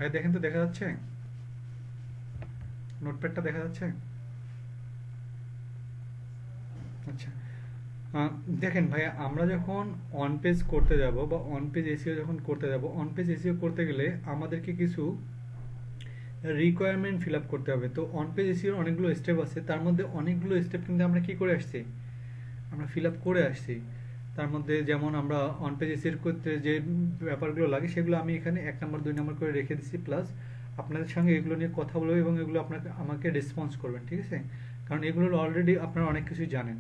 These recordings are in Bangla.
ভাই দেখেন তো, দেখা যাচ্ছে? নোটপ্যাডটা দেখা যাচ্ছে? আচ্ছা। আহ, দেখেন ভাইয়া, আমরা যখন অন পেজ করতে যাব বা অন পেজ এসিও যখন করতে যাব, অন পেজ এসিও করতে গেলে আমাদেরকে কিছু রিকোয়ারমেন্ট ফিল আপ করতে হবে। তো অন পেজ এসিওর অনেকগুলো স্টেপ আছে, তার মধ্যে অনেকগুলো স্টেপ কিন্তু আমরা কি করে আসছি, আমরা ফিল আপ করে আসছি। তার মধ্যে যেমন আমরা অন পেজ এসির করতে যে ব্যাপারগুলো লাগে সেগুলো আমি এখানে 1 নম্বর 2 নম্বর করে রেখে দিচ্ছি, প্লাস আপনাদের সঙ্গে এগুলো নিয়ে কথা বলবো এবং এগুলো আপনাকে আমাকে রেসপন্স করবেন, ঠিক আছে? কারণ এগুলো অলরেডি আপনারা অনেক কিছুই জানেন।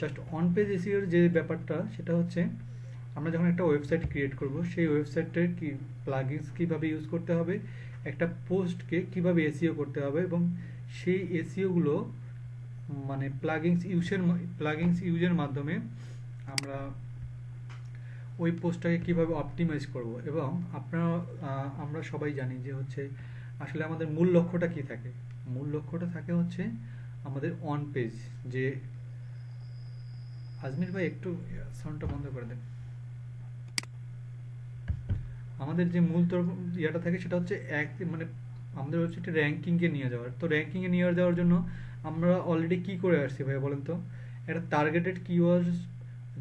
জাস্ট অন পেজ এসিওর যে ব্যাপারটা সেটা হচ্ছে, আমরা যখন একটা ওয়েবসাইট ক্রিয়েট করব, সেই ওয়েবসাইটের কি প্লাগইনস কিভাবে ইউজ করতে হবে, একটা পোস্টকে কিভাবে এসইও করতে হবে, এবং সেই এসইও গুলো মানে প্লাগইনস ইউজের মাধ্যমে আমরা ওই পোস্টটাকে কিভাবে অপটিমাইজ করব। এবং আপনারা আমরা সবাই জানি যে হচ্ছে আসলে আমাদের মূল লক্ষ্যটা কি থাকে। মূল লক্ষ্যটা থাকে হচ্ছে আমাদের অন পেজ যে, আজমির ভাই একটু সাউন্ডটা বন্ধ করে দেন। আমাদের যে মূল ইয়েটা থাকে সেটা হচ্ছে মানে আমাদের ওয়েবসাইটে র্যাঙ্কিংয়ে নিয়ে যাওয়ার। তো র্যাঙ্কিংয়ে নিয়ে যাওয়ার জন্য আমরা অলরেডি কি করে আসছি ভাই বলেন তো? একটা টার্গেটেড কিওয়ার্ডস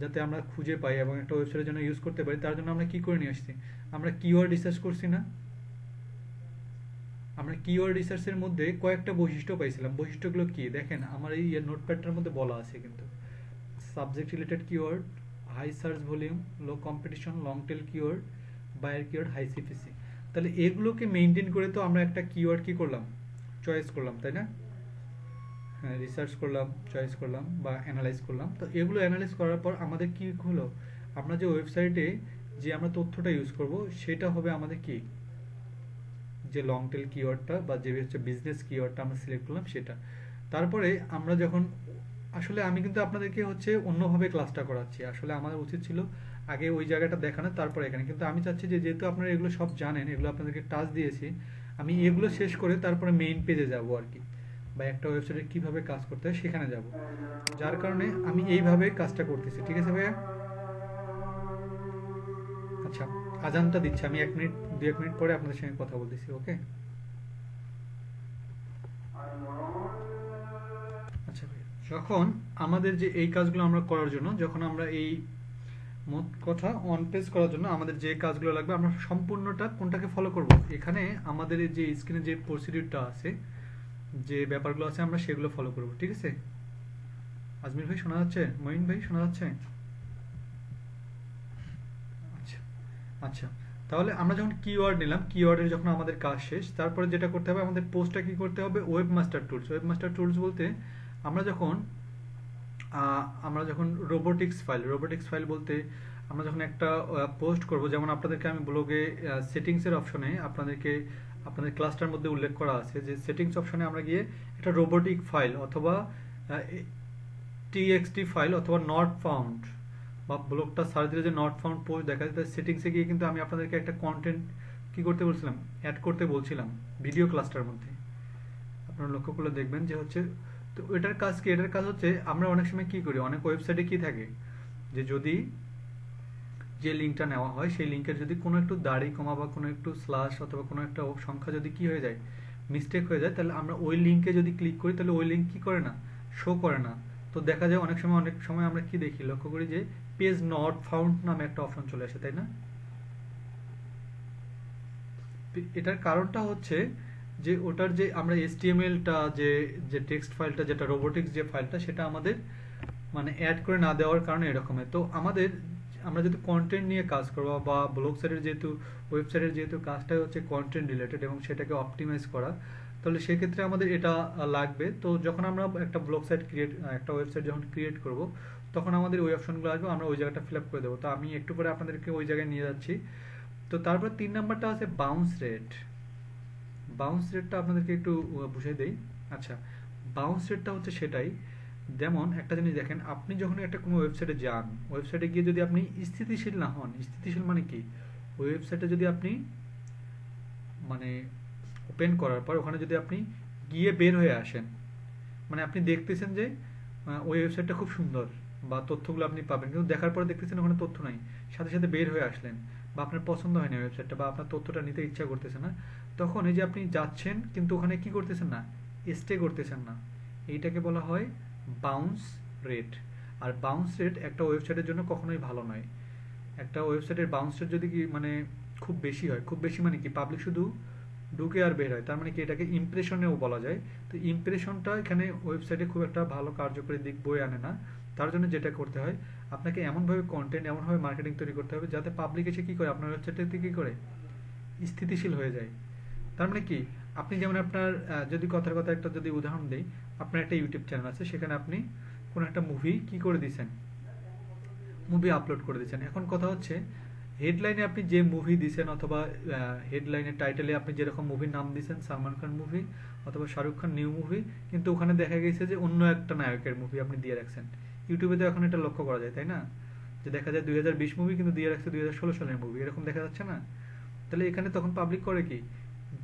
যাতে আমরা খুঁজে পাই এবং একটা ওয়েবসাইটের জন্য ইউজ করতে পারি, তার জন্য আমরা কি করে নিয়ে আসছি, আমরা কিওয়ার্ড রিসার্চ করছি না? আমরা কিওয়ার্ড রিসার্চের মধ্যে কয়েকটা বৈশিষ্ট্য পাইছিলাম। বৈশিষ্ট্যগুলো কি দেখেন, আমার এই নোটপ্যাডটার মধ্যে বলা আছে কিন্তু। Subject related keyword, high search volume, low competition, long tail keyword, buyer keyword, high CPC. তাহলে এগুলোকে মেনটেন করে তো আমরা একটা কিওয়ার্ড কি করলাম, চয়েস করলাম, তাই না? হ্যাঁ, রিসার্চ করলাম, চয়েস করলাম বা অ্যানালাইজ করলাম। তো এগুলো অ্যানালাইজ করার পর আমাদের কি হলো, আমরা যে ওয়েবসাইটে যে আমরা তথ্যটা ইউজ করব সেটা হবে আমাদের কি, যে লং টেল কিওয়ার্ডটা বা যে হচ্ছে বিজনেস কিওয়ার্ডটা আমরা সিলেক্ট করলাম সেটা। তারপরে আমরা যখন, আসলে আমি কিন্তু আপনাদেরকে হচ্ছে অন্যভাবে ক্লাসটা করাচ্ছি, আসলে আমাদের উচিত ছিল আগে ওই জায়গাটা দেখানো তারপরে এখানে, কিন্তু আমি চাচ্ছি যে যেহেতু আপনারা এগুলো সব জানেন, এগুলো আপনাদেরকে টাচ দিয়েছি, আমি এগুলো শেষ করে তারপরে মেইন পেজে যাব আর কি, বা একটা ওয়েবসাইটে কিভাবে কাজ করতে হয় সেখানে যাব। যার কারণে আমি এইভাবে কাজটা করতেছি, ঠিক আছে ভাইয়া? আচ্ছা, আজানটা দিচ্ছি, আমি 1 মিনিট 2 1 মিনিট পরে আপনাদের সঙ্গে কথা বলতেছি, ওকে? আচ্ছা ভাইয়া, যখন আমাদের যে এই কাজগুলো আমরা করার জন্য, যখন আমরা এই মোট কথা অন পেজ করার জন্য আমাদের যে কাজগুলো লাগবে, আমরা সম্পূর্ণটা কোনটাকে ফলো করব, এখানে আমাদের এই যে স্ক্রিনে যে প্রসিডিউরটা আছে, যে ব্যাপারগুলো আছে, আমরা সেগুলো ফলো করব, ঠিক আছে? আজমির ভাই শোনা যাচ্ছে? মঈন ভাই শোনা যাচ্ছে? আচ্ছা। আচ্ছা, তাহলে আমরা যখন কিওয়ার্ড নিলাম, কিওয়ার্ডের যখন আমাদের কাজ শেষ, তারপরে যেটা করতে হবে, আমাদের পোস্টটা কি করতে হবে, ওয়েবমাস্টার টুলস। ওয়েবমাস্টার টুলস বলতে আমরা যখন রোবোটিক্স ফাইল বলতে আমরা যখন একটা পোস্ট করব, যেমন আপনাদেরকে আমি ব্লগে সেটিংসের অপশনে আপনাদের ক্লাসটার মধ্যে উল্লেখ করা আছে যে সেটিংস অপশনে আমরা গিয়ে একটা রোবোটিক ফাইল অথবা টিএক্সটি ফাইল অথবা নট ফাউন্ড বা ব্লগটা সার্চ দিলে যে নট ফাউন্ড পোস্ট দেখা যায়, সেটিংসে গিয়ে কিন্তু আমি আপনাদেরকে একটা কন্টেন্ট কি করতে বলছিলাম, অ্যাড করতে বলছিলাম ভিডিও ক্লাসটার মধ্যে। আপনারা লক্ষ্য করলে দেখবেন যে হচ্ছে, তো এটার কাজ কি, এটার কাজ হচ্ছে আমরা অনেক সময় কি করি, অনেক ওয়েবসাইটে কি থাকে যে যদি যে লিঙ্কটা নেওয়া হয় সেই লিঙ্কের যদি কোনো একটু দাড়ি কমা বা কোনো একটু স্ল্যাশ অথবা কোনো একটা সংখ্যা যদি কি হয়ে যায়, মিস্টেক হয়ে যায়, তাহলে আমরা ওই লিঙ্কে যদি ক্লিক করি তাহলে ওই লিঙ্ক কি করে না, শো করে না। তো দেখা যায় অনেক সময় আমরা কি দেখি, লক্ষ্য করি যে পেজ নট ফাউন্ড নামে একটা অপশন চলে আসে, তাই না? এটার কারণটা হচ্ছে যে ওটার যে আমরা এসটিএমএলটা যে যে টেক্সট ফাইলটা, যেটা রোবোটিক্স যে ফাইলটা, সেটা আমাদের মানে অ্যাড করে না দেওয়ার কারণে এরকমের। তো আমরা যেহেতু কন্টেন্ট নিয়ে কাজ করবো বা ব্লগ সাইটের যেহেতু ওয়েবসাইটের যেহেতু কাজটাই হচ্ছে কন্টেন্ট রিলেটেড এবং সেটাকে অপটিমাইজ করা, তাহলে সেক্ষেত্রে আমাদের এটা লাগবে। তো যখন আমরা একটা ওয়েবসাইট যখন ক্রিয়েট করব, তখন আমাদের ওই অপশনগুলো আসবে, আমরা ওই জায়গাটা ফিল আপ করে দেবো। তো আমি একটু পরে আপনাদেরকে ওই জায়গায় নিয়ে যাচ্ছি। তো তারপর 3 নাম্বারটা আছে বাউন্স রেট। বাউন্স রেটটা আপনাদেরকে একটু বুঝিয়ে দেই। আচ্ছা, বাউন্স রেটটা হচ্ছে সেটাই, যেমন একটা জিনিস দেখেন, আপনি যখন একটা কোনো ওয়েবসাইটে যান, ওয়েবসাইটে গিয়ে যদি আপনি স্থিতিশীল না হন, স্থিতিশীল মানে কি, ওই ওয়েবসাইটে যদি আপনি মানে ওপেন করার পর ওখানে যদি আপনি গিয়ে বের হয়ে আসেন, মানে আপনি দেখতেছেন যে ওই ওয়েবসাইটটা খুব সুন্দর বা তথ্যগুলো আপনি পাবেন, কিন্তু দেখার পরে দেখতেছেন ওখানে তথ্য নাই, সাথে সাথে বের হয়ে আসলেন, বা আপনার পছন্দ হয় না ওয়েবসাইটটা, বা আপনার তথ্যটা নিতে ইচ্ছা করতেছে না, তখন এই যে আপনি যাচ্ছেন কিন্তু ওখানে কি করতেছেন না, স্টে করতেছেন না, এইটাকে বলা হয় বাউন্স রেট। আর বাউন্স রেট একটা ওয়েবসাইটের জন্য কখনোই ভালো নয়। একটা ওয়েবসাইটের বাউন্স রেট যদি কি মানে খুব বেশি হয়, খুব বেশি মানে কি, পাবলিক শুধু ঢুকে আর বের হয়, তার মানে কি এটাকে ইমপ্রেশনেও বলা যায়। তো ইমপ্রেশনটা এখানে ওয়েবসাইটে খুব একটা ভালো কার্যকরী দিক বয়ে আনে না। তার জন্য যেটা করতে হয়, আপনাকে এমনভাবে কন্টেন্ট, এমনভাবে মার্কেটিং তৈরি করতে হবে যাতে পাবলিক এসে কি করে, আপনার ওয়েবসাইটটাতে কি করে, স্থিতিশীল হয়ে যায়। তার মানে কি, আপনি যেমন আপনার যদি কথার কথা একটা যদি উদাহরণ দিই, আপনার একটা ইউটিউব চ্যানেল আছে, সেখানে আপনি কোনো একটা মুভি কি করে দিয়েছেন, মুভি আপলোড করে দিচ্ছেন। এখন কথা হচ্ছে, হেডলাইনে আপনি যে মুভি দিয়েছেন, অথবা হেডলাইনের টাইটেলে আপনি যেরকম মুভির নাম দিয়েছেন, সালমান খান মুভি অথবা শাহরুখ খান নিউ মুভি, কিন্তু ওখানে দেখা গেছে যে অন্য একটা নায়কের মুভি আপনি দিয়ে রাখছেন। ইউটিউবে তো এখন এটা লক্ষ্য করা যায়, তাই না, যে দেখা যায় 2020 মুভি কিন্তু দিয়ে রাখছে 2016 সালের মুভি, এরকম দেখা যাচ্ছে না? তাহলে এখানে তখন পাবলিক করে কি,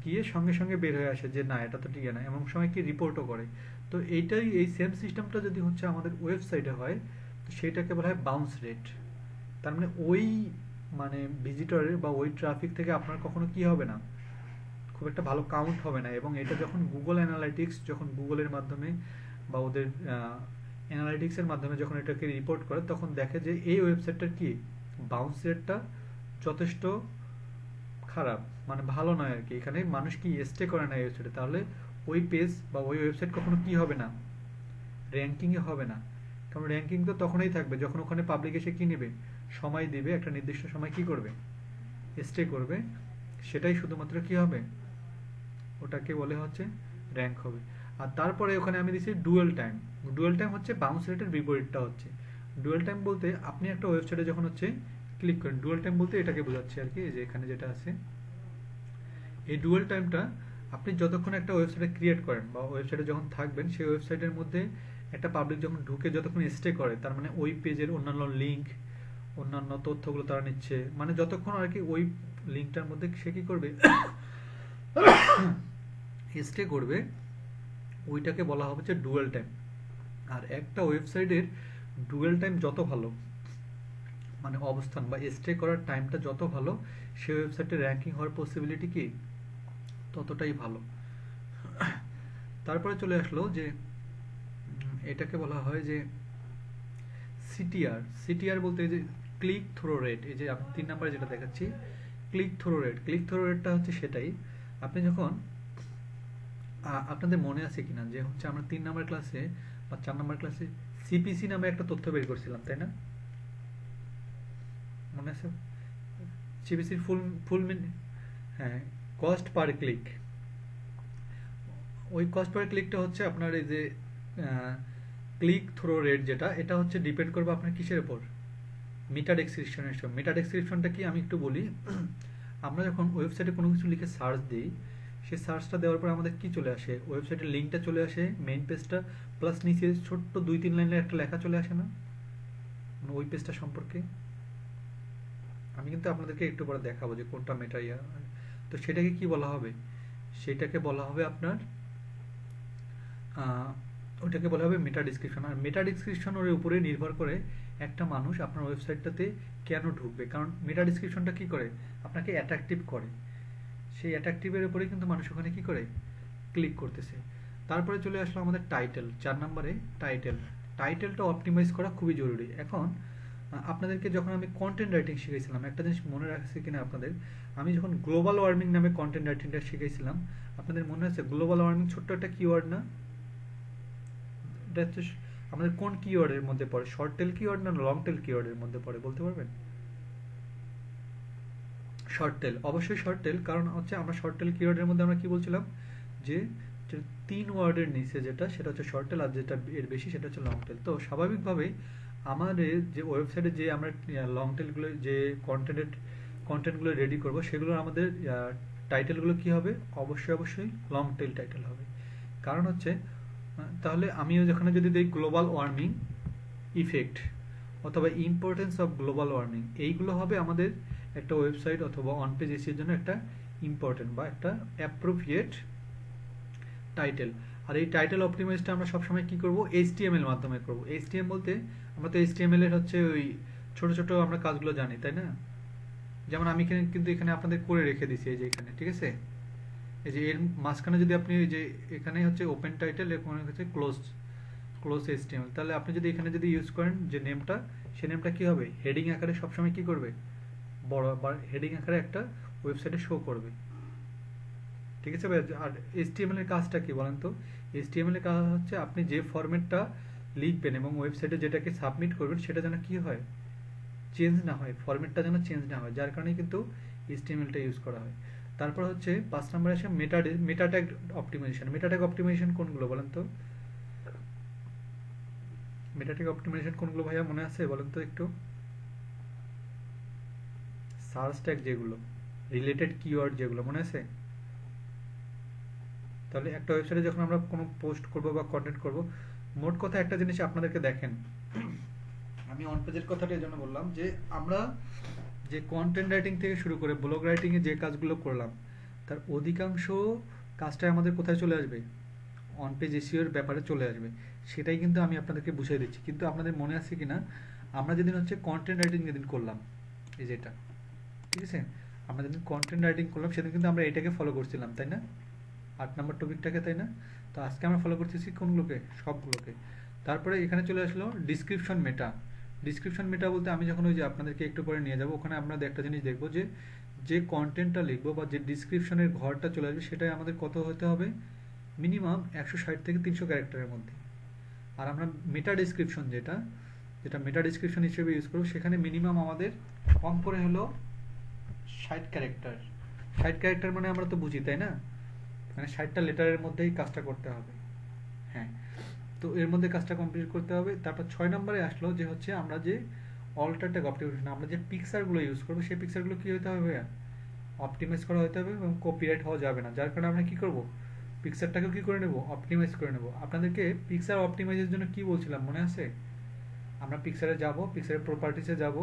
গিয়ে সঙ্গে সঙ্গে বের হয়ে আসে যে না, এটা তো ঠিক না, এমন সময় কি রিপোর্টও করে। তো এইটাই, এই সেম সিস্টেমটা যদি হচ্ছে আমাদের ওয়েবসাইটে হয়, তো সেইটাকে বলা হয় বাউন্স রেট। তার মানে ওই মানে ভিজিটরের বা ওই ট্রাফিক থেকে আপনার কখনো কি হবে না, খুব একটা ভালো কাউন্ট হবে না। এবং এটা যখন গুগল অ্যানালাইটিক্স, যখন গুগলের মাধ্যমে বা ওদের অ্যানালাইটিক্সের মাধ্যমে যখন এটাকে রিপোর্ট করে, তখন দেখে যে এই ওয়েবসাইটটার কি বাউন্স রেটটা যথেষ্ট খারাপ, মানে ভালো নয় আর কি, এখানে মানুষ কি স্টে করে না এই ওয়েবসাইটে, তাহলে ওই পেজ বা ওই ওয়েবসাইট কখনো কি হবে না, র্যাঙ্কিংয়ে হবে না। কারণ র্যাঙ্কিং তো তখনই থাকবে যখন ওখানে পাবলিক এসে কি নেবে, সময় দিবে, একটা নির্দিষ্ট সময় কি করবে, স্টে করবে, সেটাই শুধুমাত্র কি হবে, ওটাকে বলে হচ্ছে র্যাঙ্ক হবে। আর তারপরে ওখানে আমি দিচ্ছি ডুয়েল টাইম। ডুয়েল টাইম হচ্ছে বাউন্স রেটের বিপরীতটা হচ্ছে। ডুয়েল টাইম বলতে আপনি একটা ওয়েবসাইটে যখন হচ্ছে ক্লিক করেন, ডুয়েল টাইম বলতে এটাকে বোঝাচ্ছে আর কি, যে এখানে যেটা আছে, এই ডুয়েল টাইমটা আপনি যতক্ষণ একটা ওয়েবসাইটে ক্রিয়েট করেন বা ওয়েবসাইটে যখন থাকবেন, সেই ওয়েবসাইটের মধ্যে একটা পাবলিক যখন ঢুকে যতক্ষণ স্টে করে, তার মানে ওই পেজের অন্যান্য লিঙ্ক, অন্যান্য তথ্যগুলো তারা নিচ্ছে, মানে যতক্ষণ আর কি ওই লিঙ্কটার মধ্যে সে কি করবে, স্টে করবে, ওইটাকে বলা হবে যে ডুয়েল টাইম। আর একটা ওয়েবসাইটের ডুয়েল টাইম যত ভালো, মানে অবস্থান বা স্টে করার টাইমটা যত ভালো, সেই ওয়েবসাইটে র্যাঙ্কিং হওয়ার পসিবিলিটি কি ততটাই ভালো। তারপরে চলে আসলো যে এটাকে বলা হয় যে সিটিআর। সিটিআর বলতে এই যে ক্লিক থ্রো রেট, এই যে আমি 3 নম্বরে যেটা দেখাচ্ছি, click through rate. Click through রেটটা হচ্ছে সেটাই, আপনি যখন আপনাদের মনে আছে কিনা যে হচ্ছে আমরা 3 নম্বর ক্লাসে বা 4 নম্বর ক্লাসে সিপিসি নামে একটা তথ্য বের করছিলাম, তাই না, মনে আছে? সিপিসির ফুল ফুল মিন, হ্যাঁ, কস্ট পার ক্লিক। ওই কস্ট পার ক্লিকটা হচ্ছে আপনার এই যে ক্লিক থ্রো রেট যেটা, এটা হচ্ছে ডিপেন্ড করবে আপনার কিসের উপর, মেটা ডেসক্রিপশনের সঙ্গে। মেটা ডেসক্রিপশনটা কি আমি একটু বলি। আমরা যখন ওয়েবসাইটে কোনো কিছু লিখে সার্চ দিই, সেই সার্চটা দেওয়ার পর আমাদের কি চলে আসে, ওয়েবসাইটের লিঙ্কটা চলে আসে, মেইন পেজটা, প্লাস নিচে ছোট্ট 2-3 লাইনের একটা লেখা চলে আসে না, মানে ওই পেজটা সম্পর্কে। আমি কিন্তু আপনাদেরকে একটু পরে দেখাবো যে কোনটা মেটা ইয়া। তো সেটাকে কি বলা হবে, সেটাকে বলা হবে আপনার ওটাকে বলা হবে মেটা ডিসক্রিপশন। আর মেটা ডিসক্রিপশনের উপরে নির্ভর করে একটা মানুষ আপনার ওয়েবসাইটটাতে কেন ঢুকবে, কারণ মেটা ডিসক্রিপশনটা কি করে, আপনাকে অ্যাট্রাকটিভ করে, সেই অ্যাট্রাকটিভের উপরে কিন্তু মানুষ ওখানে কি করে, ক্লিক করতেছে। তারপরে চলে আসলো আমাদের টাইটেল, 4 নম্বরে টাইটেল। টাইটেলটা অপটিমাইজ করা খুবই জরুরি। এখন আপনাদেরকে যখন আমি কন্টেন্ট রাইটিং শিখেছিলাম, একটা জিনিস মনে রাখছে কিনা আপনাদের, আমি যখন গ্লোবাল ওয়ার্মিং নামে কন্টেন্ট রাইটিংটা শিখেছিলাম, আপনাদের মনে আছে গ্লোবাল ওয়ার্মিং ছোট্ট একটা কিওয়ার্ড না, এটা হচ্ছে আমাদের কোন কিওয়ার্ডের মধ্যে পড়ে, শর্ট টেল কিওয়ার্ড না লং টেল কিওয়ার্ডের মধ্যে পড়ে, বলতে পারবেন? শর্ট টেল, অবশ্যই শর্ট টেল, কারণ হচ্ছে আমরা শর্ট টেল কিওয়ার্ডের মধ্যে আমরা কি বলছিলাম, যে 3 ওয়ার্ডের নিচে যেটা, সেটা হচ্ছে শর্ট টেল, আর যেটা এর বেশি সেটা হচ্ছে লং টেল। তো স্বাভাবিকভাবেই আমাদের যে ওয়েবসাইটে যে আমরা লং টেলগুলো, যে কন্টেন্টগুলো রেডি করব, সেগুলোর আমাদের টাইটেলগুলো কি হবে, অবশ্যই লং টেল টাইটেল হবে। কারণ হচ্ছে তাহলে আমিও যেখানে যদি দিই গ্লোবাল ওয়ার্মিং ইফেক্ট অথবা ইম্পর্টেন্স অফ গ্লোবাল ওয়ার্মিং, এইগুলো হবে আমাদের একটা ওয়েবসাইট অথবা অন পেজ এসির জন্য একটা ইম্পর্টেন্ট বা একটা অ্যাপ্রোপ্রিয়েট টাইটেল। আর এই টাইটেল অপটিমাইজটা আমরা সবসময় কি করব, HTML মাধ্যমে করব। HTML বলতে আমরা তো HTML এর হচ্ছে ওই ছোট ছোট আমরা কাজগুলো জানি, তাই না? যেমন আমি কিন্তু এখানে আপনাদের করে রেখে দিছি, এই যে এখানে, ঠিক আছে। এই যে এর মাঝখানে যদি আপনি এই যে এখানে হচ্ছে ওপেন টাইটেল, এখানে হচ্ছে ক্লোজ HTML, তাহলে আপনি যদি এখানে যদি ইউজ করেন যে নেমটা, সেই নেমটা কি হবে, হেডিং আকারে সবসময় কি করবে, বড় বা হেডিং আকারে একটা ওয়েবসাইটে শো করবে, ঠিক আছে ভাই। আর HTML এর কাজটা কি বলেন তো? HTML এর কাজ হচ্ছে আপনি যে ফরম্যাটটা লিখবেন এবং ওয়েবসাইটে যেটাকে সাবমিট করবেন সেটা যেন কি হয়, চেঞ্জ না হয়, ফরম্যাটটা যেন চেঞ্জ না হয়, যার কারণে কিন্তু HTML-টা ইউজ করা হয়। তারপর হচ্ছে 5 নম্বরে আসে meta tag optimisation. Meta tag optimisation কোনগুলো বলেন তো? মেটা ট্যাগ অপটিমাইজেশন কোনগুলো ভাইয়া মনে আছে বলেন তো একটু? সার্চ ট্যাগ যেগুলো, রিলেটেড কিওয়ার্ড যেগুলো, মনে আছে? তাহলে একটা ওয়েবসাইটে যখন আমরা কোনো পোস্ট করব বা কন্টেন্ট করব, মোট কথা একটা জিনিস আপনাদেরকে দেখেন, আমি অন পেজের কথাটা এই জন্য বললাম যে আমরা যে কন্টেন্ট রাইটিং থেকে শুরু করে ব্লগ রাইটিং এ যে কাজগুলো করলাম, তার অধিকাংশ কাজটাই আমাদের কোথায় চলে আসবে, অন পেজ এসইওর ব্যাপারে চলে আসবে। সেটাই কিন্তু আমি আপনাদেরকে বুঝিয়ে দিচ্ছি। কিন্তু আপনাদের মনে আছে কিনা, আমরা যেদিন হচ্ছে কন্টেন্ট রাইটিং যেদিন করলাম, এই যেটা, ঠিক আছে, আমরা যেদিন কন্টেন্ট রাইটিং করলাম সেদিন কিন্তু আমরা এটাকে ফলো করছিলাম, তাই না? 8 নম্বর টপিকটাকে, তাই না? তো আজকে আমরা ফলো করতেছি কোনগুলোকে, সবগুলোকে। তারপরে এখানে চলে আসলো ডিসক্রিপশন মেটা। ডিসক্রিপশন মেটা বলতে আমি যখন ওই যে আপনাদেরকে একটু পরে নিয়ে যাব, ওখানে আপনাদের একটা জিনিস দেখবো যে যে কন্টেন্টটা লিখবো বা যে ডিসক্রিপশনের ঘরটা চলে আসবে, সেটাই আমাদের কত হতে হবে, মিনিমাম 160 থেকে 300 ক্যারেক্টারের মধ্যে। আর আমরা মেটা ডিসক্রিপশন যেটা যেটা মেটা ডিসক্রিপশন হিসেবে ইউজ করবো, সেখানে মিনিমাম আমাদের কম করে হলো 60 ক্যারেক্টার। 60 ক্যারেক্টার মানে আমরা তো বুঝি, তাই না? মানে 60টা লেটারের মধ্যেই কাজটা করতে হবে। হ্যাঁ, তো এর মধ্যে কাজটা কমপ্লিট করতে হবে। তারপর 6 নম্বরে আসলো যে হচ্ছে আমরা যে অল্টার ট্যাগ অপটিমাইজেশন, আমরা যে পিকচারগুলো ইউজ করবো সেই পিকচারগুলো কি হতে হবে ভাইয়া, অপটিমাইজ করা হতে হবে এবং কপিরাইট হওয়া যাবে না। যার কারণে আমরা কি করব, পিকচারটাকে কি করে নেব, অপটিমাইজ করে নেব। আপনাদেরকে পিকচার অপটিমাইজের জন্য কি বলছিলাম মনে আছে? আমরা পিকচারে যাব, পিকচারের প্রপার্টিসে যাব,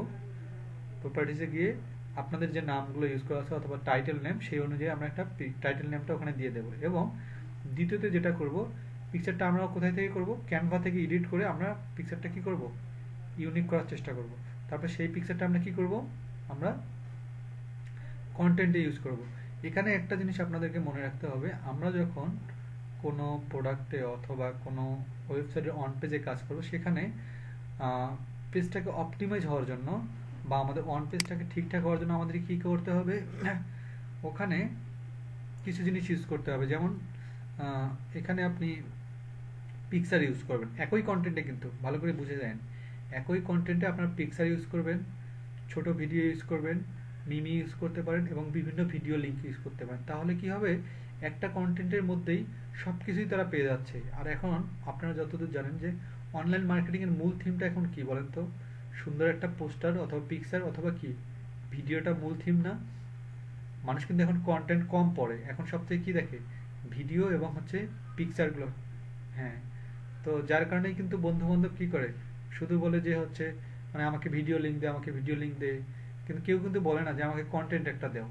প্রপার্টিসে গিয়ে আপনাদের যে নামগুলো ইউজ করা আছে অথবা টাইটেল নেম, সেই অনুযায়ী আমরা একটা টাইটেল নেমটা ওখানে দিয়ে দেবো। এবং দ্বিতীয়তে যেটা করব, পিকচারটা আমরা কোথায় থেকে করব, ক্যানভা থেকে এডিট করে আমরা পিকচারটা কি করব, ইউনিক করার চেষ্টা করব। তারপর সেই পিকচারটা আমরা কি করব, আমরা কন্টেন্টে ইউজ করব। এখানে একটা জিনিস আপনাদেরকে মনে রাখতে হবে, আমরা যখন কোনো প্রোডাক্টে অথবা কোনো ওয়েবসাইটের অন পেজে কাজ করব, সেখানে পেজটাকে অপটিমাইজ হওয়ার জন্য বা আমাদের অন পেজটাকে ঠিকঠাক হওয়ার জন্য আমাদের কি করতে হবে, ওখানে কিছু জিনিস ইউজ করতে হবে। যেমন এখানে আপনি পিকচার ইউজ করবেন একই কন্টেন্টে, কিন্তু ভালো করে বুঝে যান, একই কন্টেন্টে আপনার পিকচার ইউজ করবেন, ছোট ভিডিও ইউজ করবেন, মিমি ইউজ করতে পারেন এবং বিভিন্ন ভিডিও লিঙ্ক ইউজ করতে পারেন। তাহলে কি হবে, একটা কন্টেন্টের মধ্যেই সব কিছুই তারা পেয়ে যাচ্ছে। আর এখন আপনারা যতদূর জানেন যে অনলাইন মার্কেটিং এর মূল থিমটা এখন কি বলেন তো, সুন্দর একটা পোস্টার অথবা পিকচার অথবা কি ভিডিওটা মূল থিম না? মানুষ কিন্তু এখন কন্টেন্ট কম পড়ে, এখন সবথেকে কি দেখে, ভিডিও এবং হচ্ছে পিকচারগুলো। হ্যাঁ, তো যার কারণেই কিন্তু বন্ধু বান্ধব কি করে, শুধু বলে যে হচ্ছে মানে আমাকে ভিডিও লিঙ্ক দে, আমাকে ভিডিও লিঙ্ক দে, কিন্তু কেউ কিন্তু বলে না যে আমাকে কন্টেন্ট একটা দাও।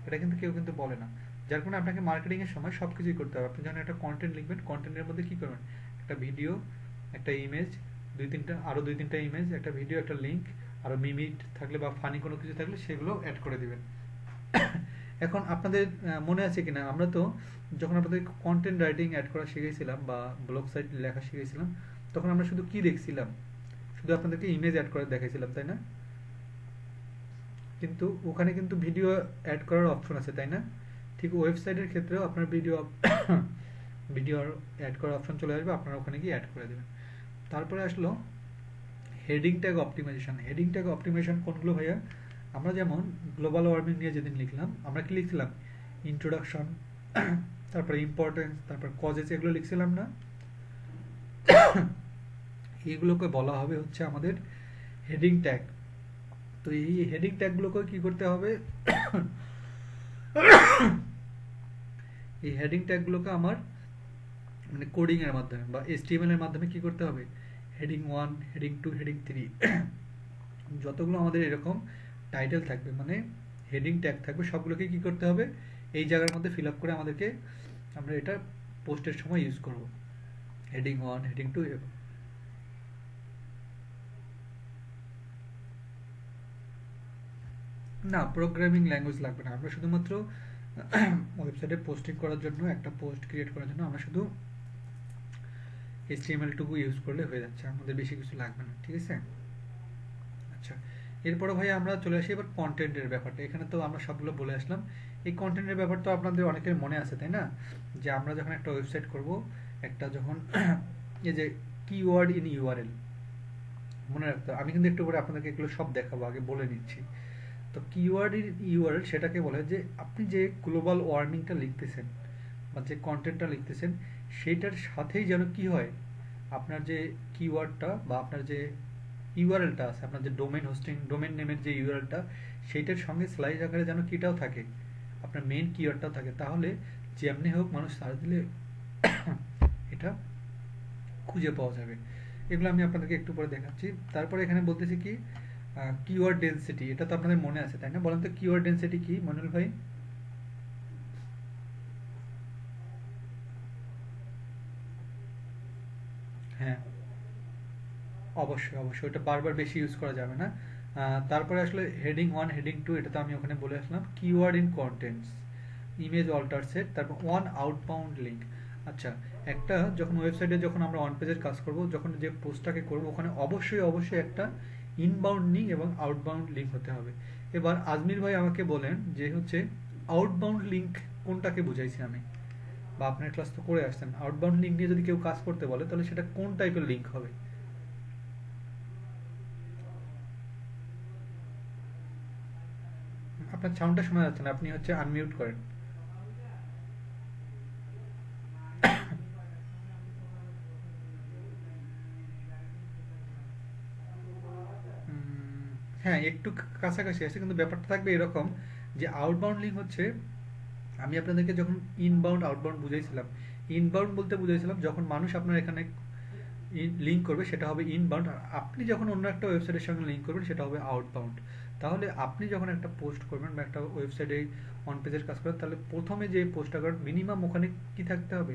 এটা কিন্তু কেউ কিন্তু বলে না। যার কারণে আপনাকে মার্কেটিং এর সময় সবকিছুই করতে হবে। আপনি যখন একটা কন্টেন্ট লিখবেন, কন্টেন্টের মধ্যে কি করবেন, একটা ভিডিও, একটা ইমেজ, দুই তিনটা ইমেজ, একটা ভিডিও, একটা লিঙ্ক, আরো মিমিট থাকলে বা ফানি কোনো কিছু থাকলে সেগুলো অ্যাড করে দিবেন। এখন আপনাদের মনে আছে কিনা, আমরা তো যখন আপনাদের কন্টেন্ট রাইটিং অ্যাড করা শিখেছিলাম বা ব্লগ সাইট লেখা শিখেছিলাম, তখন আমরা শুধু কি দেখছিলাম, শুধু আপনাদেরকে ইমেজ অ্যাড করে দেখাইছিলাম, তাই না? কিন্তু ওখানে কিন্তু ভিডিও অ্যাড করার অপশন আছে, তাই না? ঠিক ওয়েবসাইটের ক্ষেত্রেও আপনার ভিডিও অ্যাড করার অপশন চলে আসবে, আপনারা ওখানে গিয়ে অ্যাড করে দেবেন। তারপরে আসলো heading tag optimisation. Heading tag optimisation কোনগুলো ভাইয়া, আমরা যেমন গ্লোবাল ওয়ার্মিং নিয়ে যেদিন লিখলাম, আমরা কি লিখছিলাম, ইন্ট্রোডাকশন, তারপরে ইম্পর্টেন্স, তারপর কজেস, এগুলো লিখছিলাম না? এইগুলোকে বলা হবে হচ্ছে আমাদের হেডিং ট্যাগ। তো এই হেডিং ট্যাগগুলোকে কি করতে হবে, এই হেডিং ট্যাগগুলোকে আমার মানে কোডিং এর মাধ্যমে বা HTML এর মাধ্যমে কি করতে হবে, হেডিং 1, হেডিং 2, হেডিং 3, যতগুলো আমাদের এরকম টাইটেল থাকবে মানে হেডিং ট্যাগ থাকবে, সবগুলোকে কি করতে হবে, এই জায়গার মধ্যে ফিল আপ করে আমাদেরকে আমরা এটা পোস্টের সময় ইউজ করব, হেডিং 1, হেডিং 2। না, প্রোগ্রামিং ল্যাঙ্গুয়েজ লাগবে না। আমরা শুধুমাত্র ওয়েবসাইটে পোস্টিং করার জন্য, একটা পোস্ট ক্রিয়েট করার জন্য আমরা শুধু HTML টুকু ইউজ করলে হয়ে যাচ্ছে, আমাদের বেশি কিছু লাগবে না, ঠিক আছে? আচ্ছা, এরপরে ভাই আমরা চলে আসি এবার কন্টেন্টের ব্যাপারটা। এখানে তো আমরা সবগুলো বলে আসলাম। এই কন্টেন্টের ব্যাপার তো আপনাদের অনেকের মনে আছে, তাই না? যে আমরা যখন একটা ওয়েবসাইট করব, একটা যখন এই যে কিওয়ার্ড ইন ইউআরএল মনে রাখতে হবে। আমি কিন্তু একটু পরে আপনাদেরকে এগুলো সব দেখাবো, আগে বলে নিচ্ছি। তো কিওয়ার্ড ইন ইউআরএল সেটাকে বলে যে আপনি যে গ্লোবাল ওয়ার্মিংটা লিখতেছেন বা যে কন্টেন্টটা লিখতেছেন, সেইটার সাথেই যেন কি হয়, আপনার যে কিওয়ার্ডটা বা আপনার যে ইউআরএলটা আছে, আপনার যে ডোমেন হোস্টিং, ডোমেন নেমের যে ইউআরএলটা, সেইটার সঙ্গে স্লাইড আকারে যেন কিটাও থাকে, আপনার মেইন কিওয়ার্ডটাও থাকে। তাহলে যেমনি হোক মানুষ সার্চ দিলে এটা খুঁজে পাওয়া যাবে। এগুলো আমি আপনাদেরকে একটু পরে দেখাচ্ছি। তারপরে এখানে বলতেছি কি, কিওয়ার্ড ডেনসিটি, এটা তো আপনাদের মনে আছে, তাই না? বলেন তো কিওয়ার্ড ডেনসিটি কি, মনুল ভাই? হ্যাঁ, অবশ্যই অবশ্যই, ওটা বারবার বেশি ইউজ করা যাবে না। তারপরে আসলে হেডিং 1 হেডিং 2, এটা তো আমি ওখানে বলে আসলাম। Keyword in contents, image alter set, তারপর ওয়ান আউটবাউন্ড লিঙ্ক। আচ্ছা, একটা যখন ওয়েবসাইটে যখন আমরা অন পেজের কাজ করব, যখন যে পোস্টটাকে করব, ওখানে অবশ্যই অবশ্যই একটা ইনবাউন্ড লিঙ্ক এবং আউটবাউন্ড লিঙ্ক হতে হবে। এবার আজমির ভাই আমাকে বলেন যে হচ্ছে আউটবাউন্ড লিঙ্ক কোনটাকে বুঝাইছি আমি, বা আপনার ক্লাস তো করে আসছেন, আউটবাউন্ড লিঙ্ক নিয়ে যদি কেউ কাজ করতে বলে তাহলে সেটা কোন টাইপের লিঙ্ক হবে? আপনার সাউন্ডটা শোনা যাচ্ছে না, আপনি হচ্ছে আনমিউট করেন। হ্যাঁ, একটু কাছাকাছি আছে, কিন্তু ব্যাপারটা থাকবে এরকম যে আউটবাউন্ড লিঙ্ক হচ্ছে, আমি আপনাদেরকে যখন ইনবাউন্ড আউটবাউন্ড বুঝাইছিলাম, ইনবাউন্ড বলতে বুঝাইছিলাম যখন মানুষ আপনার এখানে লিঙ্ক করবে সেটা হবে ইনবাউন্ড, আর আপনি যখন অন্য একটা ওয়েবসাইটের সঙ্গে লিঙ্ক করবেন সেটা হবে আউটবাউন্ড। তাহলে আপনি যখন একটা পোস্ট করবেন বা একটা ওয়েবসাইটে অন পেজের কাজ করবেন, তাহলে প্রথমে যে পোস্টটা করবেন মিনিমাম ওখানে কি থাকতে হবে,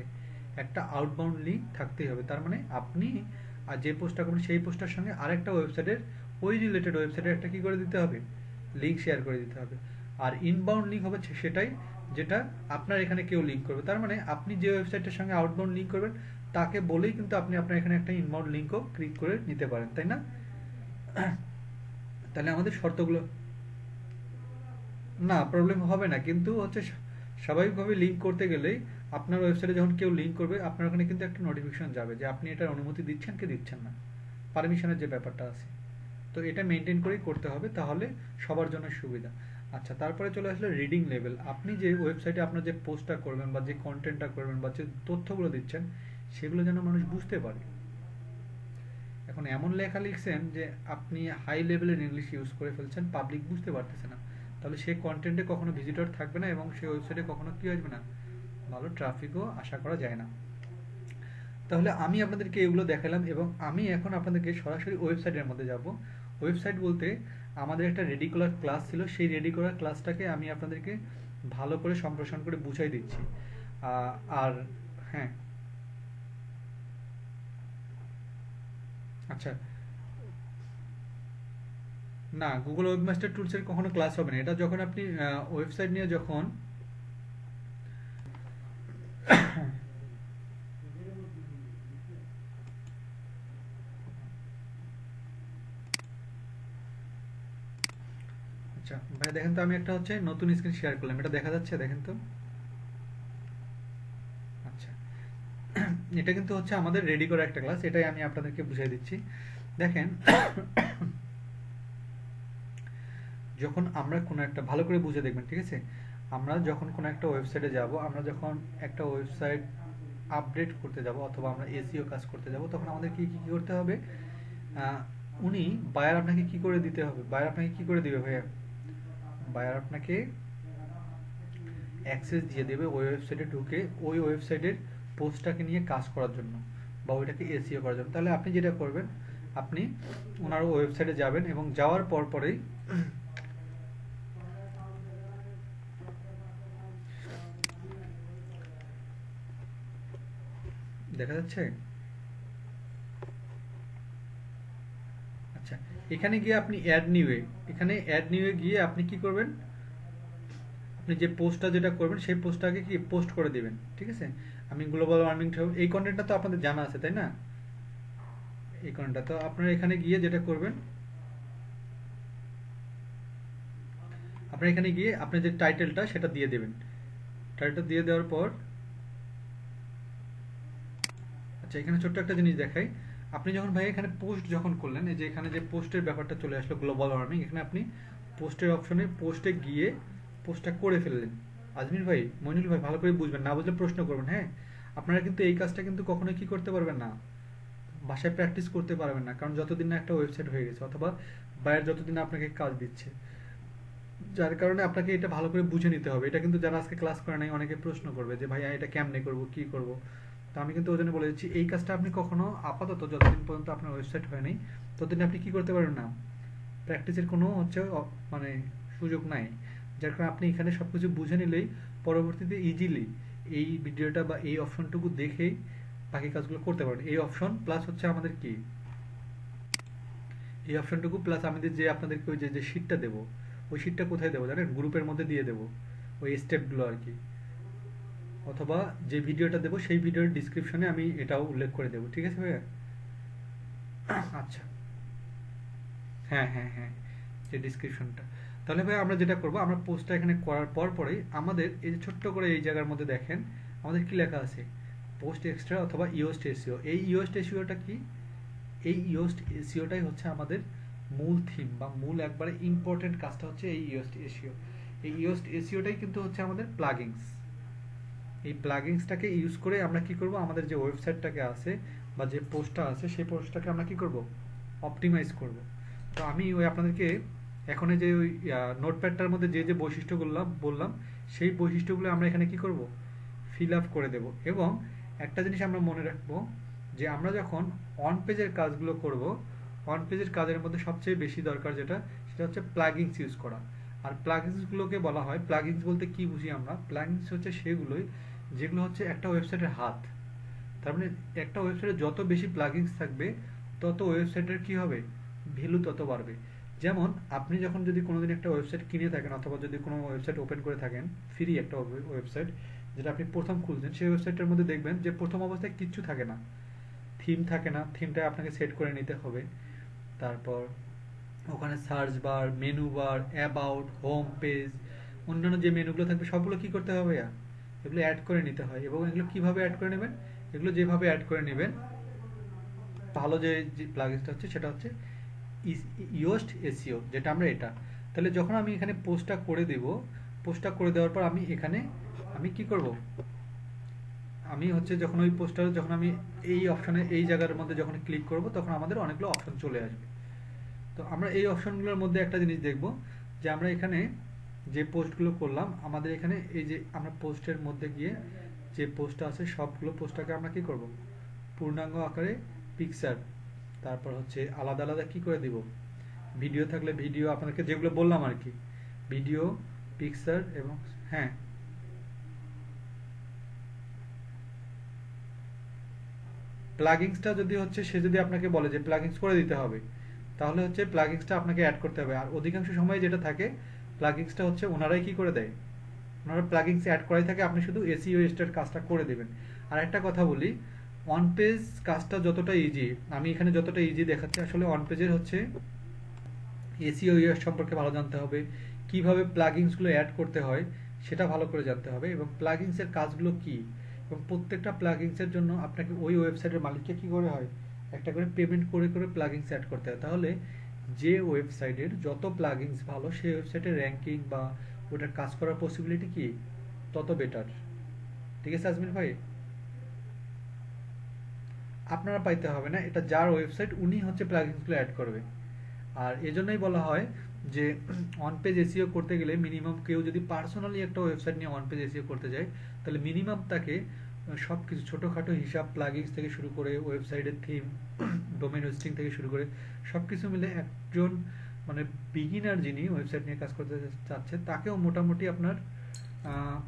একটা আউটবাউন্ড লিঙ্ক থাকতেই হবে। তার মানে আপনি আর যে পোস্টটা করবেন সেই পোস্টটার সঙ্গে আরেকটা ওয়েবসাইটের, ওই রিলেটেড ওয়েবসাইটের একটা কি করে দিতে হবে, লিঙ্ক শেয়ার করে দিতে হবে। আর ইনবাউন্ড লিঙ্ক হবে সেটাই যেটা আপনার এখানে কেউ লিঙ্ক করবে। তার মানে আপনি যে ওয়েবসাইটের সঙ্গে আউটবাউন্ড লিঙ্ক করবেন তাকে বলেই কিন্তু আপনি আপনার এখানে একটা ইনবাউন্ড লিঙ্কও ক্লিক করে নিতে পারেন, তাই না? তাহলে আমাদের শর্তগুলো, না প্রবলেম হবে না, কিন্তু হচ্ছে স্বাভাবিকভাবে লিঙ্ক করতে গেলেই আপনার ওয়েবসাইটে যখন কেউ লিঙ্ক করবে আপনার ওখানে কিন্তু একটা নোটিফিকেশন যাবে যে আপনি এটার অনুমতি দিচ্ছেন কি দিচ্ছেন না, পারমিশনের যে ব্যাপারটা আছে। তো এটা মেনটেন করেই করতে হবে, তাহলে সবার জন্য সুবিধা। আচ্ছা, তারপরে চলে আসলে রিডিং লেভেল। আপনি যে ওয়েবসাইটে আপনার যে পোস্টটা করবেন বা যে কন্টেন্টটা করবেন বা যে তথ্যগুলো দিচ্ছেন সেগুলো যেন মানুষ বুঝতে পারে। এখন এমন লেখা লিখছেন যে আপনি হাই লেভেলের ইংলিশ ইউজ করে ফেলছেন, পাবলিক বুঝতে পারতেছে না, তাহলে সেই কন্টেন্টে কখনো ভিজিটর থাকবে না এবং সেই ওয়েবসাইটে কখনো কি আসবে না, ভালো ট্রাফিকও আশা করা যায় না। তাহলে আমি আপনাদেরকে এগুলো দেখালাম এবং আমি এখন আপনাদেরকে সরাসরি ওয়েবসাইটের মধ্যে যাব। ওয়েবসাইট বলতে আমাদের একটা রেডি করার ক্লাস ছিল, সেই রেডি করার ক্লাসটাকে আমি আপনাদেরকে ভালো করে সম্প্রসারণ করে বুঝাই দিচ্ছি। আর হ্যাঁ, আচ্ছা, না গুগল ওয়েবমাস্টার টুলসের কখনো ক্লাস হবে না, এটা যখন আপনি ওয়েবসাইট নিয়ে যখন আচ্ছা ভাই দেখেন তো, আমি একটা হচ্ছে নতুন স্ক্রিন শেয়ার করলাম, এটা দেখা যাচ্ছে দেখেন তো। আচ্ছা, এটা কিন্তু হচ্ছে আমাদের রেডি করা একটা ক্লাস, এটাই আমি আপনাদেরকে বুঝিয়ে দিচ্ছি। দেখেন, যখন আমরা কোনো একটা, ভালো করে বুঝে দেখবেন, ঠিক আছে? আমরা যখন কোনো একটা ওয়েবসাইটে যাব, আমরা যখন একটা ওয়েবসাইট আপডেট করতে যাব অথবা আমরা এসইও কাজ করতে যাব, তখন আমাদের কি কি করতে হবে? আহ, উনি বায়ার আপনাকে কি করে দিতে হবে, বায়ার আপনাকে কি করে দিবে ভাইয়া? বায়ার আপনাকে অ্যাক্সেস দিয়ে দেবে ওই ওয়েবসাইটে ঢুকে ওই ওয়েবসাইটের পোস্টটাকে নিয়ে কাজ করার জন্য বা ওইটাকে এসইও করার জন্য। তাহলে আপনি যেটা করবেন, আপনি ওনার ওয়েবসাইটে যাবেন এবং যাওয়ার পর পরেই দেখা যাচ্ছে। আচ্ছা, এখানে গিয়ে আপনি অ্যাড নিউয়ে, এখানে অ্যাড নিউয়ে গিয়ে আপনি কি করবেন, আপনি যে পোস্টটা যেটা করবেন সেই পোস্টটাকে কি পোস্ট করে দিবেন। ঠিক আছে, আমি গ্লোবাল ওয়ার্মিং, এই কন্টেন্টটা তো আপনাদের জানা আছে তাই না? এই কন্টেন্টটা তো আপনারা এখানে গিয়ে যেটা করবেন, আপনারা এখানে গিয়ে আপনি যে টাইটেলটা সেটা দিয়ে দেবেন। টাইটেল দিয়ে দেওয়ার পর, আচ্ছা এখানে ছোট্ট একটা জিনিস দেখাই। আপনি যখন ভাই এখানে পোস্ট যখন করলেন, এই যে এখানে যে পোস্টের ব্যাপারটা চলে আসলো গ্লোবাল ওয়ার্মিং, এখানে আপনি পোস্টের অপশনে পোস্টে গিয়ে পোস্টটা করে ফেললেন। আজমির ভাই, মইনুল ভাই ভালো করে বুঝবেন, না বুঝলে প্রশ্ন করবেন। হ্যাঁ, আপনারা কিন্তু এই কাজটা কিন্তু কখনোই কি করতে পারবেন না, বাসায় প্র্যাকটিস করতে পারবেন না, কারণ যতদিন না একটা ওয়েবসাইট হয়ে গেছে অথবা বাইরের যতদিন আপনাকে কাজ দিচ্ছে, যার কারণে আপনাকে এটা ভালো করে বুঝে নিতে হবে। এটা কিন্তু যারা আজকে ক্লাস করে নাই অনেকে প্রশ্ন করবে যে ভাইয়া এটা কেমনে করব, কি করব। তো আমি কিন্তু ওই জন্য বলে দিচ্ছি, এই কাজটা আপনি কখনো আপাতত যতদিন পর্যন্ত আপনার ওয়েবসাইট হয় নাই ততদিন আপনি কি করতে পারবেন না, প্র্যাকটিসের কোনো হচ্ছে মানে সুযোগ নাই। যার কারণে আপনি এখানে সবকিছু বুঝে নিলেই পরবর্তীতে ইজিলি এই ভিডিওটা বা এই অপশনটুকু দেখেই বাকি কাজগুলো করতে পারেন। এই অপশন প্লাস হচ্ছে আমাদের কি, এই অপশনটুকু প্লাস আমাদের যে আপনাদেরকে ওই যে শীটটা দেবো, ওই শীটটা কোথায় দেবো জানেন, গ্রুপের মধ্যে দিয়ে দেবো ওই স্টেপগুলো আর কি, অথবা যে ভিডিওটা দেবো সেই ভিডিওর ডিসক্রিপশনে আমি এটাও উল্লেখ করে দেবো। ঠিক আছে ভাইয়া? আচ্ছা, হ্যাঁ হ্যাঁ হ্যাঁ, যে ডিসক্রিপশনটা। তাহলে ভাই আমরা যেটা করবো, আমরা পোস্টটা এখানে করার পর পরেই আমাদের এই যে ছোট্ট করে এই জায়গার মধ্যে দেখেন আমাদের কি লেখা আছে, পোস্ট এক্সট্রা অথবা ইওস্ট এসইও। এই ইওস্ট এসইওটা কি, এই ইওস্ট এসইওটাই হচ্ছে আমাদের মূল থিম বা মূল একবারে ইম্পর্টেন্ট কাজটা হচ্ছে এই ইওস্ট এসইও। এই ইওস্ট এসইওটাই কিন্তু হচ্ছে আমাদের প্লাগিংস। এই প্লাগিংসটাকে ইউজ করে আমরা কি করব, আমাদের যে ওয়েবসাইটটাকে আছে বা যে পোস্টটা আছে সেই পোস্টটাকে আমরা কি করব, অপটিমাইজ করব। তো আমি ওই আপনাদেরকে এখন যে ওই নোটপ্যাডটার মধ্যে যে যে বৈশিষ্ট্যগুলো বললাম সেই বৈশিষ্ট্যগুলো আমরা এখানে কি করব, ফিল আপ করে দেব। এবং একটা জিনিস আমরা মনে রাখবো, যে আমরা যখন অন পেজের কাজগুলো করব, অন পেজের কাজের মধ্যে সবচেয়ে বেশি দরকার যেটা, সেটা হচ্ছে প্লাগিংস ইউজ করা। আর প্লাগিংসগুলোকে বলা হয়, প্লাগিংস বলতে কি বুঝি আমরা, প্লাগিংস হচ্ছে সেগুলোই যেগুলো হচ্ছে একটা ওয়েবসাইটের হাত। তার মানে একটা ওয়েবসাইটে যত বেশি প্লাগিংস থাকবে তত ওয়েবসাইটের কি হবে, ভ্যালু তত বাড়বে। যেমন আপনি যখন যদি কোনোদিন একটা ওয়েবসাইট কিনে থাকেন অথবা যদি কোনো ওয়েবসাইট ওপেন করে থাকেন, ফ্রি একটা ওয়েবসাইট যেটা আপনি প্রথম খুলছেন, সেই ওয়েবসাইটের মধ্যে দেখবেন যে প্রথম অবস্থায় কিচ্ছু থাকে না, থিম থাকে না, থিমটা আপনাকে সেট করে নিতে হবে। তারপর ওখানে search bar, menu bar, about, home page, অন্যান্য যে মেনুগুলো থাকবে সবগুলো কি করতে হবে, এগুলো অ্যাড করে নিতে হয়। এবং এগুলো কিভাবে অ্যাড করে নেবেন, এগুলো যেভাবে অ্যাড করে নেবেন, ভালো যে প্লাগইনটা হচ্ছে সেটা হচ্ছে ইয়োস্ট এসইও, যেটা আমরা এটা। তাহলে যখন আমি এখানে পোস্টটা করে দেব, পোস্টটা করে দেওয়ার পর আমি এখানে আমি কি করব, আমি হচ্ছে যখন ওই পোস্টার যখন আমি এই অপশনে এই জায়গার মধ্যে যখন ক্লিক করব তখন আমাদের অনেকগুলো অপশন চলে আসবে। তো আমরা এই অপশনগুলোর মধ্যে একটা জিনিস দেখব, যে আমরা এখানে যে পোস্টগুলো করলাম, আমাদের এখানে এই যে আমরা পোস্টের মধ্যে গিয়ে যে পোস্টটা আছে সবগুলো পোস্টটাকে আমরা কি করব, পূর্ণাঙ্গ আকারে পিকচার, তারপর হচ্ছে আলাদা আলাদা কি করে দিব, ভিডিও থাকলে ভিডিও, আপনাদেরকে যেগুলো বললাম আর কি, ভিডিও, পিকচার এবং হ্যাঁ, প্লাগিংসটা যদি হচ্ছে সে যদি আপনাকে বলে যে প্লাগিংস করে দিতে হবে, তাহলে হচ্ছে প্লাগিংসটা আপনাকে অ্যাড করতে হবে। আর অধিকাংশ সময় যেটা থাকে, প্লাগিংসটা হচ্ছে ওনারাই কি করে দেয়, ওনারা প্লাগিংস অ্যাড করাই থাকে, আপনি শুধু এসইও স্টার্ট কাজটা করে দেবেন। আর একটা কথা বলি, অন পেজ কাজটা যতটা ইজি, আমি এখানে যতটা ইজি দেখাচ্ছি, আসলে অন পেজের হচ্ছে এসইও সম্পর্কে ভালো জানতে হবে, কিভাবে প্লাগিংসগুলো অ্যাড করতে হয় সেটা ভালো করে জানতে হবে, এবং প্লাগিংসের কাজগুলো কি, এবং প্রত্যেকটা প্লাগিংসের জন্য আপনাকে ওই ওয়েবসাইটের মালিককে কি করে হয়, একটা করে পেমেন্ট করে করে প্লাগিংস অ্যাড করতে হয়। তাহলে যে ওয়েবসাইটের যত প্লাগিংস ভালো, সেই ওয়েবসাইটের র্যাঙ্কিং বা ওটার কাজ করার পসিবিলিটি কি তত বেটার। ঠিক আছে আজমির ভাই? আপনারা পাইতে হবে না, এটা যার ওয়েবসাইট উনি হচ্ছে প্লাগইনসগুলো অ্যাড করবে। আর এজন্যই বলা হয় যে অন পেজ এসইও করতে গেলে মিনিমাম কেউ যদি পার্সোনালি একটা ওয়েবসাইট নিয়ে অন পেজ এসইও করতে যায়, তাহলে মিনিমাম তাকে সব কিছু ছোটোখাটো হিসাব, প্লাগইনস থেকে শুরু করে ওয়েবসাইটের থিম, ডোমেন হোস্টিং থেকে শুরু করে সব কিছু মিলে একজন মানে বিগিনার যিনি ওয়েবসাইট নিয়ে কাজ করতে চাচ্ছে তাকেও মোটামুটি আপনার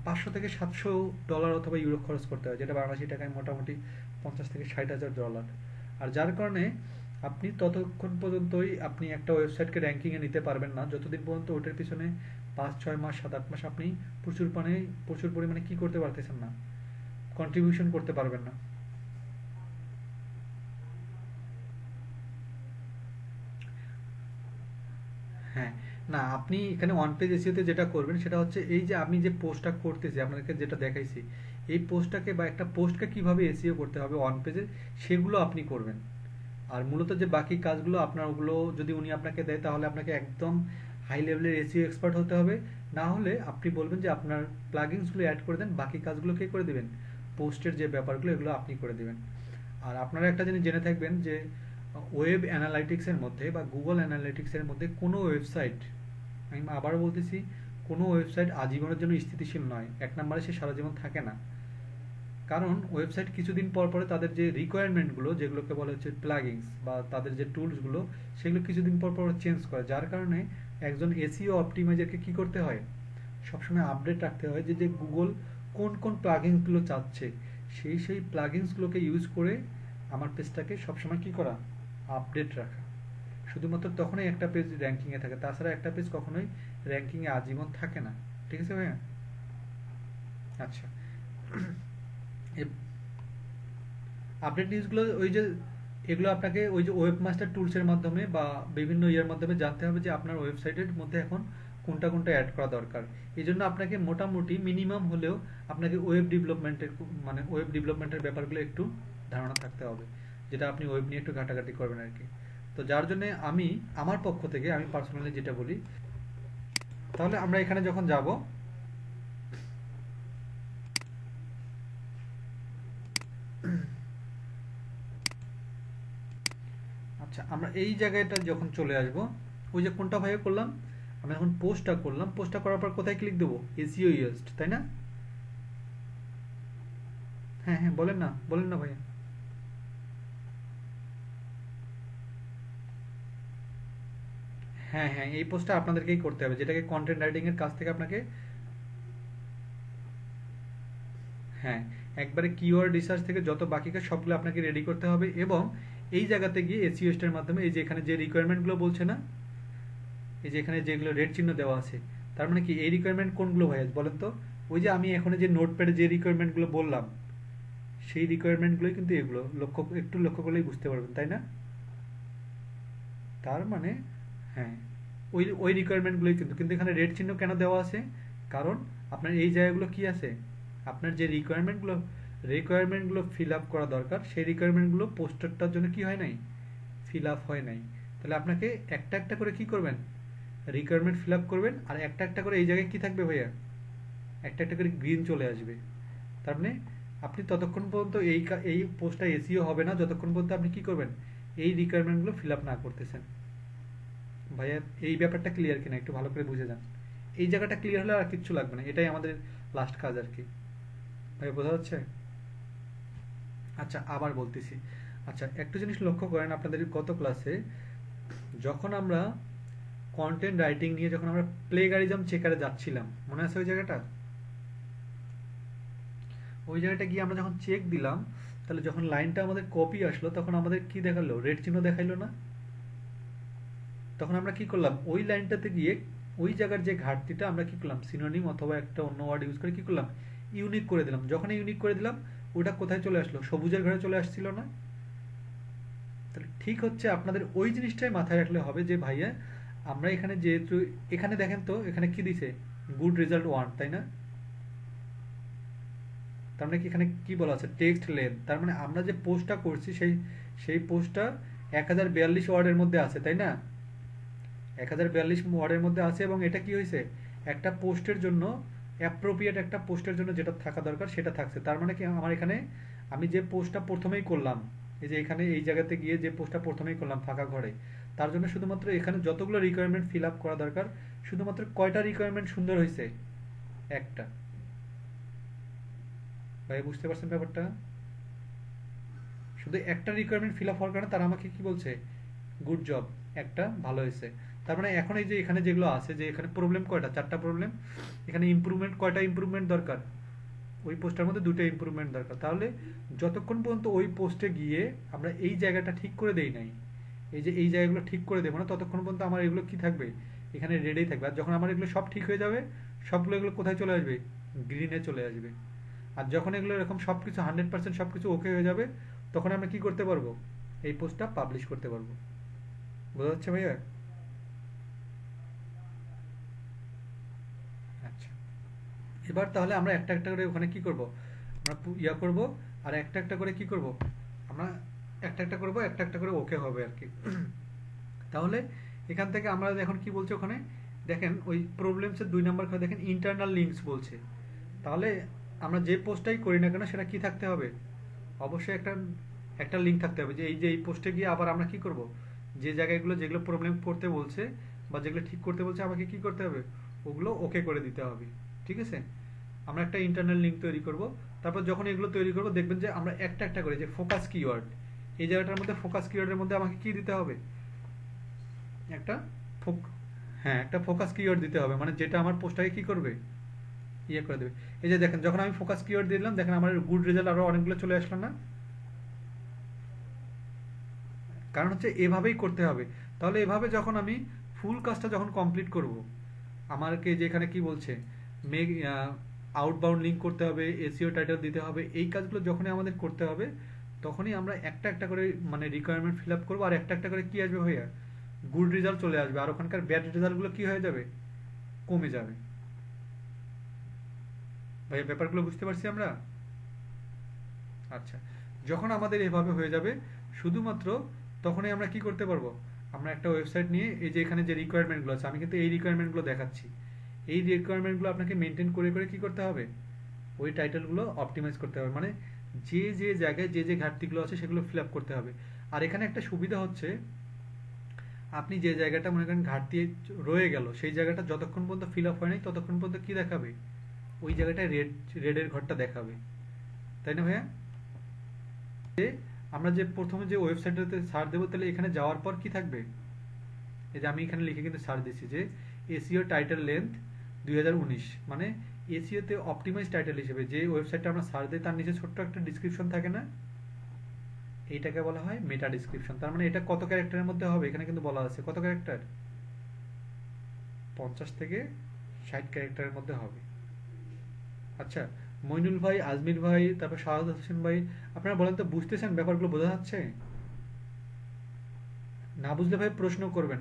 500 থেকে 700 ডলার অথবা ইউরো খরচ করতে হয়, যেটা বাংলাদেশি টাকায় মোটামুটি 50 থেকে 60 হাজার ডলার। আর যার কারণে আপনি ততক্ষণ পর্যন্তই আপনি একটা ওয়েবসাইটকে র্যাঙ্কিংয়ে নিতে পারবেন না যতদিন পর্যন্ত ওটার পিছনে 5-6 মাস 7-8 মাস আপনি প্রচুর পরিমাণে কি করতে পারতেছেন না, কন্ট্রিবিউশন করতে পারবেন না। হ্যাঁ, না আপনি এখানে ওয়ান পেজ এসিওতে যেটা করবেন সেটা হচ্ছে এই যে আমি যে পোস্টটা করতেছি আপনাদেরকে যেটা দেখাইছি, এই পোস্টটাকে বা একটা পোস্টকে কিভাবে এসিও করতে হবে ওয়ান পেজে, সেগুলো আপনি করবেন। আর মূলত যে বাকি কাজগুলো আপনার ওগুলো যদি উনি আপনাকে দেয় তাহলে আপনাকে একদম হাই লেভেলের এসিও এক্সপার্ট হতে হবে। না হলে আপনি বলবেন যে আপনার প্লাগিনসগুলো অ্যাড করে দেন, বাকি কাজগুলো কে করে দেবেন, পোস্টের যে ব্যাপারগুলো এগুলো আপনি করে দেবেন। আর আপনারা একটা জিনিস জেনে থাকবেন যে ওয়েব অ্যানালাইটিক্সের মধ্যে বা গুগল অ্যানালাইটিক্সের মধ্যে কোনো ওয়েবসাইট, আমি আবারও বলতেছি, কোনো ওয়েবসাইট আজীবনের জন্য স্থিতিশীল নয়। এক নম্বরে সে সারা জীবন থাকে না, কারণ ওয়েবসাইট কিছুদিন পর পরে তাদের যে রিকোয়ারমেন্টগুলো যেগুলোকে বলা হচ্ছে প্লাগিংস বা তাদের যে টুলসগুলো সেগুলো কিছুদিন পর পর চেঞ্জ করে, যার কারণে একজন এসইও অপটিমাইজারকে কি করতে হয়, সবসময় আপডেট রাখতে হয় যে যে গুগল কোন কোন প্লাগিংসগুলো চাচ্ছে, সেই প্লাগিংসগুলোকে ইউজ করে আমার পেজটাকে সবসময় কি করা, আপডেট রাখা। শুধুমাত্র তখনই একটা পেজ র্যাঙ্কিংয়ে থাকে, তাছাড়া একটা পেজ কখনোই র্যাঙ্কিংয়ে আজীবন থাকে না। ঠিক আছে ভাইয়া? আচ্ছা, আপডেট নিউজগুলো ওই যে এগুলো আপনাকে ওই যে ওয়েব মাস্টার টুলসের মাধ্যমে বা বিভিন্ন ইয়ের মাধ্যমে জানতে হবে যে আপনার ওয়েবসাইটের মধ্যে এখন কোনটা কোনটা অ্যাড করা দরকার। এই জন্য আপনাকে মোটামুটি মিনিমাম হলেও আপনাকে ওয়েব ডেভেলপমেন্টের ব্যাপারগুলো একটু ধারণা থাকতে হবে, যেটা আপনি ওয়েব নিয়ে একটু ঘাটাঘাটি করবেন আর কি। তো যার জন্য আমি আমার পক্ষ থেকে আমি পার্সোনালি যেটা বলি, তাহলে আমরা এখানে যখন যাব, আচ্ছা আমরা এই জায়গাটা যখন চলে আসব, ওই যে কোনটা ভাইয়া করলাম, আমি এখন পোস্টটা করলাম, পোস্টটা করার পর কোথায় ক্লিক দেবো, এসইও ইউজড, তাই না? হ্যাঁ হ্যাঁ, বলেন না ভাইয়া। হ্যাঁ হ্যাঁ, এই পোস্টটা আপনাদেরকেই করতে হবে, যেটাকে কন্টেন্ট রাইটিং এর কাছ থেকে আপনাকে, হ্যাঁ, একবারে কিওয়ার্ড রিসার্চ থেকে যত বাকি কাজ সবগুলো আপনাকে রেডি করতে হবে। এবং এই জায়গাতে গিয়ে এসইও এর মাধ্যমে এই যে এখানে যে রিকোয়ারমেন্টগুলো বলছে না, এই যে এখানে যেগুলো রেড চিহ্ন দেওয়া আছে, তার মানে কি এই রিকোয়ারমেন্ট কোনগুলো ভাইয়া বলেন তো? ওই যে আমি এখন যে নোটপ্যাডে যে রিকোয়ারমেন্টগুলো বললাম, সেই রিকোয়ারমেন্টগুলোই কিন্তু এগুলো, একটু লক্ষ্য করলেই বুঝতে পারবেন, তাই না? তার মানে হ্যাঁ, ওই ওই রিকোয়ারমেন্টগুলোই কিন্তু, কিন্তু এখানে রেড চিহ্ন কেন দেওয়া আছে, কারণ আপনার এই জায়গাগুলো কি আছে, আপনার যে রিকোয়ারমেন্টগুলো ফিল আপ করা দরকার, সেই রিকোয়ারমেন্টগুলো পোস্টারটার জন্য কি হয় নাই, ফিল আপ হয় নাই। তাহলে আপনাকে একটা একটা করে কি করবেন, রিকোয়ারমেন্ট ফিল আপ করবেন, আর একটা একটা করে এই জায়গায় কি থাকবে ভাইয়া, একটা একটা করে গ্রিন চলে আসবে। তার মানে আপনি ততক্ষণ পর্যন্ত এই পোস্টটা এসইও হবে না যতক্ষণ পর্যন্ত আপনি কি করবেন, এই রিকোয়ারমেন্টগুলো ফিল আপ না করতেছেন। ভাইয়া এই ব্যাপারটা ক্লিয়ার কিনা একটু ভালো করে বুঝে যান। এই জায়গাটা ক্লিয়ার হলে আর কিচ্ছু লাগবে না, এটাই আমাদের লাস্ট কাজ আর কি। ভাই বোঝা যাচ্ছে? আচ্ছা আবার বলতেছি, আচ্ছা একটা জিনিস লক্ষ্য করেন আপনাদের গত ক্লাসে যখন আমরা কন্টেন্ট রাইটিং নিয়ে যখন আমরা প্লেগারিজম চেকারে যাচ্ছিলাম, মনে আছে ওই জায়গাটা? ওই জায়গাটা গিয়ে আমরা যখন চেক দিলাম, তাহলে যখন লাইনটা আমাদের কপি আসলো তখন আমাদের কি দেখালো, রেড চিহ্ন দেখাইলো না? তখন আমরা কি করলাম, ওই লাইনটাতে গিয়ে ওই জায়গার যে ঘাটতিটা আমরা কি করলাম, সিনোনিম অথবা একটা অন্য ওয়ার্ড ইউজ করে কি করলাম, ইউনিক করে দিলাম। যখন ইউনিক করে দিলাম, ওটা কোথায় চলে আসলো, সবুজের ঘরে চলে আসছিল না? তাহলে ঠিক হচ্ছে আপনাদের ওই জিনিসটাই মাথায় রাখলে হবে যে ভাইয়া আমরা এখানে যেহেতু, এখানে দেখেন তো এখানে কি দিছে, গুড রেজাল্ট 1, তাই না? তার মানে কি এখানে কি বলা আছে, টেক্সট লেন্থ, তার মানে আমরা যে পোস্টটা করছি সেই পোস্টটা 1042 ওয়ার্ডের মধ্যে আছে, তাই না? 1042 ওয়ার্ডের মধ্যে আছে, এবং এটা কি হয়েছে, একটা পোস্টের জন্য অ্যাপ্রোপ্রিয়েট, একটা পোস্টের জন্য যেটা থাকা দরকার সেটা থাকছে। তার মানে কি আমার এখানে আমি যে পোস্টটা প্রথমেই করলাম, এই যে এখানে এই জায়গাতে গিয়ে যে পোস্টটা প্রথমেই করলাম ফাঁকা ঘরে, তার জন্য শুধুমাত্র এখানে যতগুলো রিকোয়ারমেন্ট ফিল আপ করা দরকার, শুধুমাত্র কয়টা রিকোয়ারমেন্ট সুন্দর হয়েছে, একটা। ভাই বুঝতে পারছেন ব্যাপারটা? শুধু একটা রিকোয়ারমেন্ট ফিল আপ হওয়ার কারণে তারা আমাকে কি বলছে, গুড জব, একটা ভালো হয়েছে। তার মানে এখন এই যে এখানে যেগুলো আছে, যে এখানে প্রবলেম কয়টা, 4টা প্রবলেম, এখানে ইমপ্রুভমেন্ট কয়টা, ইমপ্রুভমেন্ট দরকার, ওই পোস্টের মধ্যে 2টা ইমপ্রুভমেন্ট দরকার। তাহলে যতক্ষণ পর্যন্ত ওই পোস্টে গিয়ে আমরা এই জায়গাটা ঠিক করে দেই নাই, এই যে এই জায়গাগুলো ঠিক করে দেবো না ততক্ষণ পর্যন্ত আমার এগুলো কি থাকবে, এখানে রেডেই থাকবে। আর যখন আমার এগুলো সব ঠিক হয়ে যাবে, সবগুলো এগুলো কোথায় চলে আসবে, গ্রিনে চলে আসবে। আর যখন এগুলো এরকম সব কিছু 100% সব কিছু ওকে হয়ে যাবে, তখন আমরা কি করতে পারবো, এই পোস্টটা পাবলিশ করতে পারবো। বোঝা যাচ্ছে ভাইয়া? আচ্ছা, এবার তাহলে আমরা একটা একটা করে ওখানে কি করব, আমরা ইয়া করব, আর একটা একটা করে কি করব, আমরা একটা একটা করব, একটা একটা করে ওকে হবে আর কি। তাহলে এখান থেকে আমরা এখন কি বলছে ওখানে, দেখেন ওই প্রবলেমসের 2 নম্বর করে দেখেন ইন্টারনাল লিঙ্কস বলছে। তাহলে আমরা যে পোস্টটাই করি না কেন সেটা কি থাকতে হবে, অবশ্যই একটা একটা লিঙ্ক থাকতে হবে, যে এই যে এই পোস্টে গিয়ে আবার আমরা কি করব, যে জায়গাগুলো যেগুলো প্রবলেম করতে বলছে বা যেগুলো ঠিক করতে বলছে আমাকে কি করতে হবে, ওগুলো ওকে করে দিতে হবে। ঠিক আছে, আমরা একটা ইন্টারনাল লিঙ্ক তৈরি করব। তারপর যখন এগুলো তৈরি করব দেখবেন যে আমরা একটা একটা করে যে ফোকাস কিওয়ার্ড, এই জায়গাটার মধ্যে ফোকাস কিওয়ার্ডের মধ্যে আমাকে কি দিতে হবে, একটা ফোক হ্যাঁ একটা ফোকাস কিওয়ার্ড দিতে হবে, মানে যেটা আমার পোস্টটাকে কি করবে, ইয়ে করে দেবে। এই যে দেখেন যখন আমি ফোকাস কিওয়ার্ড দিলাম, দেখেন আমার গুড রেজাল্ট আরো অনেকগুলো চলে আসলো না, কারণ হচ্ছে এভাবেই করতে হবে। তাহলে এভাবে যখন আমি ফুল কাজটা যখন কমপ্লিট করব, আমাকে যে এখানে কি বলছে, মেক আউটবাউন্ড লিঙ্ক করতে হবে, এসইও টাইটেল দিতে হবে, এই কাজগুলো যখনই আমাদের করতে হবে, তখনই আমরা একটা একটা করে মানে রিকোয়ারমেন্ট ফিল আপ করবো, আর একটা একটা করে কি আসবে ভাইয়া, গুড রেজাল্ট চলে আসবে, আর ওখানকার ব্যাড রেজাল্টগুলো কি হয়ে যাবে, কমে যাবে। ভাইয়া ব্যাপারগুলো বুঝতে পারছি আমরা? আচ্ছা, যখন আমাদের এভাবে হয়ে যাবে, শুধুমাত্র তখনই আমরা কি করতে পারবো, আমরা একটা ওয়েবসাইট নিয়ে এই যে এখানে যে রিকোয়ারমেন্টগুলো আছে, আমি কিন্তু এই রিকোয়ারমেন্টগুলো দেখাচ্ছি, এই রিকোয়ারমেন্টগুলো আপনাকে মেনটেন করে করে কি করতে হবে, ওই টাইটেলগুলো অপটিমাইজ করতে হবে, মানে যে যে জায়গায় যে যে ঘাটতিগুলো আছে সেগুলো ফিল আপ করতে হবে। আর এখানে একটা সুবিধা হচ্ছে, আপনি যে জায়গাটা মনে করেন ঘাটতি রয়ে গেল, সেই জায়গাটা যতক্ষণ পর্যন্ত ফিল আপ হয় নাই ততক্ষণ পর্যন্ত কি দেখাবে, ওই জায়গাটায় রেডের ঘরটা দেখাবে, তাই না ভাইয়া? যে আমরা যে প্রথমে যে ওয়েবসাইটটাতে সার্চ দেবো, তাহলে এখানে যাওয়ার পর কি থাকবে, এই যে আমি এখানে লিখে কিন্তু সার্চ দিচ্ছি যে এসইও টাইটেল লেন্থ 2019, মানে এসইও তে অপটিমাইজ টাইটেল হিসেবে যে ওয়েবসাইটটা আমরা সার্চ দিই তার নিচে ছোট্ট একটা ডিসক্রিপশন থাকে না, এইটাকে বলা হয় মেটা ডিসক্রিপশন। তার মানে এটা কত ক্যারেক্টারের মধ্যে হবে, এখানে কিন্তু বলা আছে কত ক্যারেক্টার, 50 থেকে 60 ক্যারেক্টারের মধ্যে হবে। আচ্ছা, মইনুল ভাই, আজমির ভাই, তারপর শাহাদ হোসেন ভাই, আপনারা বলেন তো বুঝতেছেন, ব্যাপারগুলো বোঝা যাচ্ছে? না বুঝলে ভাই প্রশ্ন করবেন।